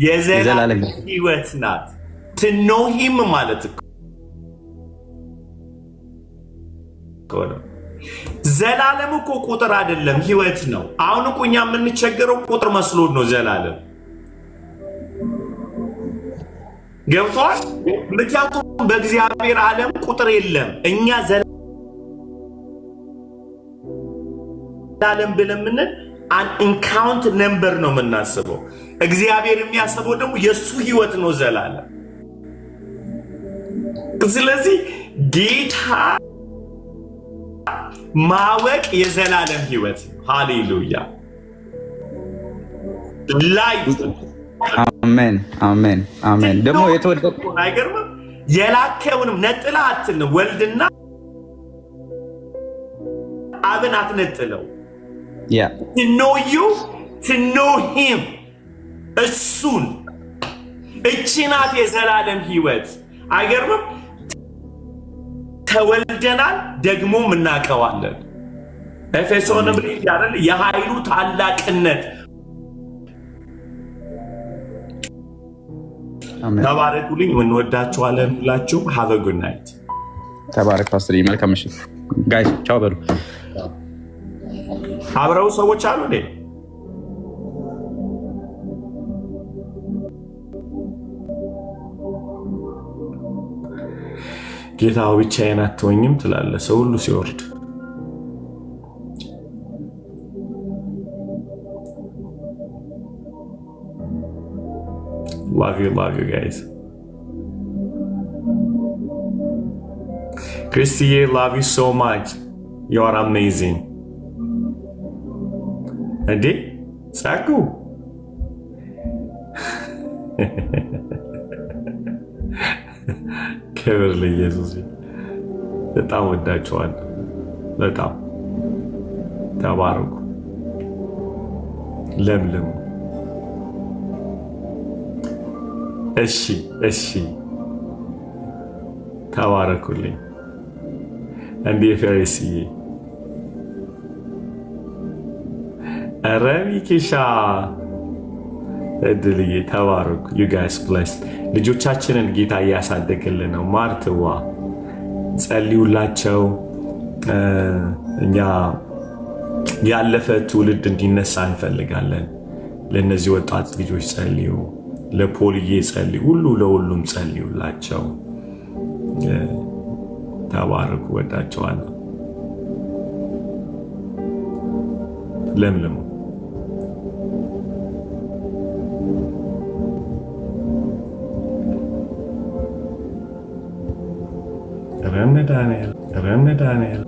የዘላለም ህይወት ናት። ትኖሂም ማለት ዘላለም እኮ ቁጥር አይደለም፣ ህይወት ነው። አሁን እኮ እኛ የምንቸገረው ቁጥር መስሎት ነው ዘላለም። ገብቷል? ምክንያቱም በእግዚአብሔር ዓለም ቁጥር የለም። እኛ ዘላለም ብለን ምንል ኢንካውንት ነምበር ነው የምናስበው። እግዚአብሔር የሚያስበው ደግሞ የእሱ ህይወት ነው ዘላለም። ስለዚህ ጌታ ማወቅ የዘላለም ህይወት። ሃሌሉያ ላይፍ። አሜን አሜን አሜን። ደግሞ የተወደደ አይገርምም? የላከውንም ነጥላ አትልም። ወልድና አብን አትነጥለው። to know you, to know him እሱን። እቺ ናት የዘላለም ህይወት። አይገርምም? ተወልደናል ደግሞ እናውቀዋለን። ኤፌሶንም ላይ ያለ የኃይሉ ታላቅነት። ተባረኩልኝ። እንወዳችኋለን ሁላችሁ። have a good night። ተባረክ ፓስተር። መልካም ምሽት ጋይስ። ቻው በሉ። አብረው ሰዎች አሉ እንዴ? ጌታ ብቻዬን አትወኝም ትላለህ ሰው ሁሉ ሲወርድ። love you guys። Christy, love you so much. You are amazing. እንዴ ሳቁ ክብር ለኢየሱስ። በጣም ወዳችኋለሁ። በጣም ተባረኩ። ለምለም። እሺ ተባረኩልኝ። እንዴ ፈሪስዬ ረሚኪሻ እድልዬ ተባረኩ። ዩ ጋይስ ብለስ። ልጆቻችንን ጌታ እያሳደገልን ነው። ማርትዋ ጸልዩላቸው። እኛ ያለፈ ትውልድ እንዲነሳ እንፈልጋለን። ለእነዚህ ወጣት ልጆች ጸልዩ፣ ለፖልዬ ጸልዩ፣ ለሁሉም ጸልዩላቸው። ተባረኩ። ወዳቸዋለሁ። ለምለም ረመዳንኤል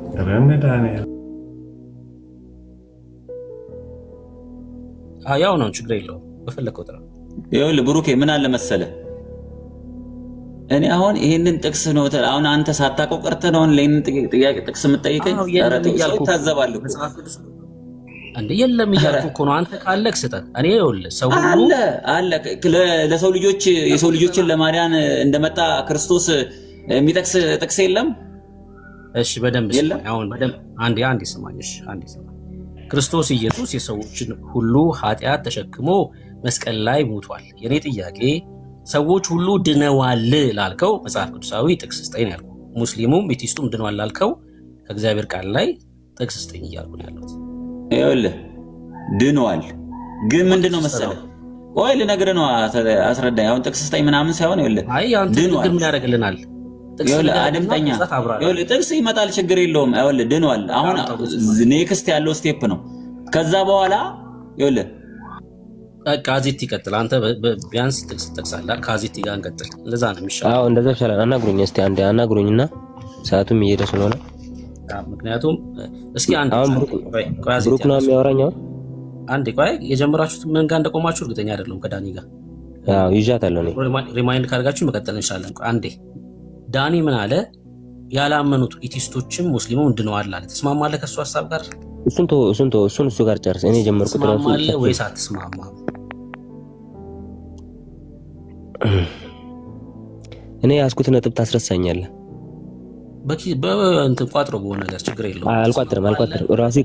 ያው ነው፣ ችግር የለውም። በፈለከው ጥራ። ይኸውልህ ብሩኬ ምን አለ መሰለህ፣ እኔ አሁን ይሄንን ጥቅስ ነው አሁን አንተ ሳታውቀው ቀርተህ ነው ለይንን ጥያቄ ጥቅስ የምትጠይቀኝ? ኧረ ጥቅስ ታዘባለህ እንዴ? የለም እያልኩ እኮ ነው። አንተ ካለክ ስጠን። እኔ ይኸውልህ ሰው አለ ለሰው ልጆች የሰው ልጆችን ለማዳን እንደመጣ ክርስቶስ የሚጠቅስ ጥቅስ የለም? እሺ በደንብ ስማኝ። አሁን በደንብ አንዴ ስማኝ። እሺ አንዴ ስማኝ። ክርስቶስ ኢየሱስ የሰዎችን ሁሉ ኃጢአት ተሸክሞ መስቀል ላይ ሞቷል። የኔ ጥያቄ ሰዎች ሁሉ ድነዋል ላልከው መጽሐፍ ቅዱሳዊ ጥቅስ ስጠኝ ነው ያልኩህ። ሙስሊሙም ቤቲስቱም ድነዋል ላልከው ከእግዚአብሔር ቃል ላይ ጥቅስ ስጠኝ እያልኩ ነው ያለሁት። ይኸውልህ ድነዋል ግን ምንድነው መሰለህ፣ ቆይ ልነግርህ ነው፣ አስረዳኝ። አሁን ጥቅስ ስጠኝ ምናምን ሳይሆን ይኸውልህ ድነዋል ምን ያደርግልናል? ይኸውልህ አድምጠኛ። ይኸውልህ ጥቅስ ይመጣል፣ ችግር የለውም። ይኸውልህ ድነዋል። አሁን ኔክስት ያለው ስቴፕ ነው። ከዛ በኋላ ይኸውልህ ካዚቲ ይቀጥል። አንተ ቢያንስ ጥቅስ ትጠቅሳለህ። ካዚቲ ጋር እንቀጥል። ለዛ ነው የሚሻለው። አዎ እንደዛ ይሻላል። አናግሩኝ እስቲ አንዴ አናግሩኝና ሰዓቱም እየሄደ ስለሆነ ምክንያቱም እስኪ አንዴ ብሩክ ነው የሚያወራኝ። አንዴ ቆይ የጀመራችሁት ምን ጋር እንደቆማችሁ እርግጠኛ አይደለሁም። ከዳኒ ጋር አዎ ይዣታለሁ ነው ሪማይንድ ካደረጋችሁ መቀጠል እንችላለን። አንዴ ዳኒ ምን አለ? ያላመኑት ኢቲስቶችም ሙስሊሙም ድነዋል አለ። ተስማማለህ ከሱ ሐሳብ ጋር? እሱ ጋር ጨርስ። እኔ ጀመርኩት ራሱ ወይስ አትስማማም? እኔ ያስኩት ነጥብ ታስረሳኛለህ። በእንትን ቋጥሮ በሆነ ነገር ችግር የለውም። አልቋጥርም። ራሱ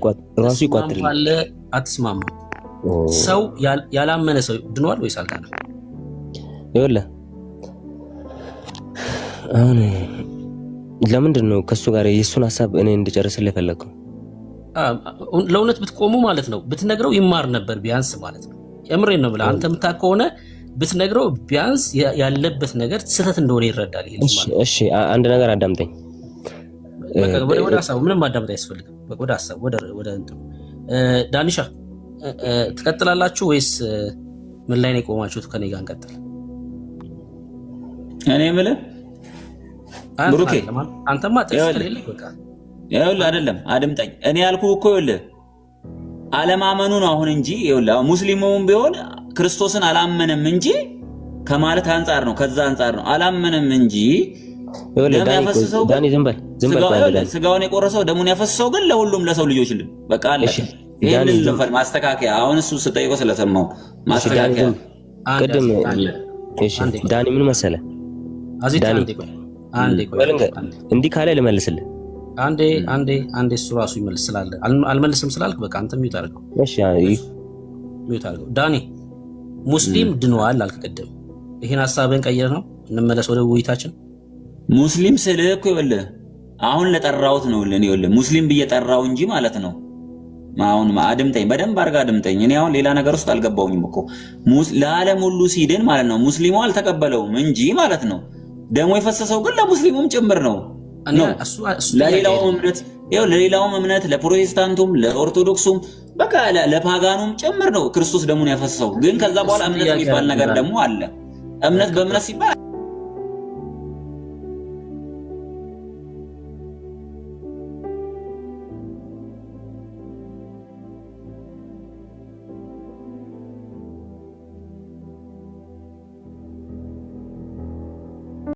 ይቋጥርልኝ። አትስማማም? ሰው ያላመነ ሰው ድኗል ወይስ አልዳነም? ይኸውልህ አሁን ለምንድን ነው ከሱ ጋር የእሱን ሀሳብ እኔ እንድጨርስልህ የፈለግከው? ለእውነት ብትቆሙ ማለት ነው ብትነግረው ይማር ነበር ቢያንስ ማለት ነው። የምሬን ነው ብለህ አንተ የምታውቅ ከሆነ ብትነግረው ቢያንስ ያለበት ነገር ስህተት እንደሆነ ይረዳል። እሺ አንድ ነገር አዳምጠኝ። ወደ ሀሳቡ ምንም ማዳመጥ አያስፈልግም። ወደ ሀሳቡ ወደ እንትኑ ዳኒሻ ትቀጥላላችሁ ወይስ ምን ላይ ነው የቆማችሁት? ከኔ ጋር እንቀጥል። እኔ የምልህ ብሩኬ አንተማ ተስከለለ በቃ ይኸውልህ አይደለም አድምጠኝ። እኔ ያልኩህ እኮ ይኸውልህ አለማመኑ ነው አሁን እንጂ ይኸውልህ ሙስሊሙም ቢሆን ክርስቶስን አላመነም እንጂ ከማለት አንጻር ነው፣ ከዛ አንጻር ነው አላመነም እንጂ ዳኒ ዝም በል ስጋውን የቆረሰው ደሙን ያፈሰሰው ግን ለሁሉም ለሰው ልጆች በቃ አለ። ይሄንን ለፈር ማስተካከያ አሁን እሱ ስጠይቀው ስለሰማው ማስተካከያ ቅድም እሺ ዳኒ ምን መሰለህ ዳኒ እንዲህ ካለ ልመልስልህ። አንዴ እሱ ራሱ ይመልስላል። አልመልስም ስላልክ በቃ አንተ ሚውት አድርገው። እሺ ሚውት አድርገው። ዳኒ ሙስሊም ድነዋል አልክ ቅድም። ይሄን ሐሳብን ቀይረህ ነው እንመለስ ወደ ውይይታችን። ሙስሊም ስልህ እኮ ይኸውልህ አሁን ለጠራሁት ነው ይኸውልህ ሙስሊም ብዬ ጠራው እንጂ ማለት ነው። አሁን አድምጠኝ፣ በደንብ አድርጋ አድምጠኝ። እኔ አሁን ሌላ ነገር ውስጥ አልገባሁኝም እኮ ለዓለም ሁሉ ሲድን ማለት ነው ሙስሊሙ አልተቀበለውም እንጂ ማለት ነው። ደሞ የፈሰሰው ግን ለሙስሊሙም ጭምር ነው። ለሌላውም እምነት ለፕሮቴስታንቱም ለኦርቶዶክሱም በቃ ለፓጋኑም ጭምር ነው ክርስቶስ ደሙን ያፈሰሰው። ግን ከዛ በኋላ እምነት የሚባል ነገር ደግሞ አለ። እምነት በእምነት ሲባል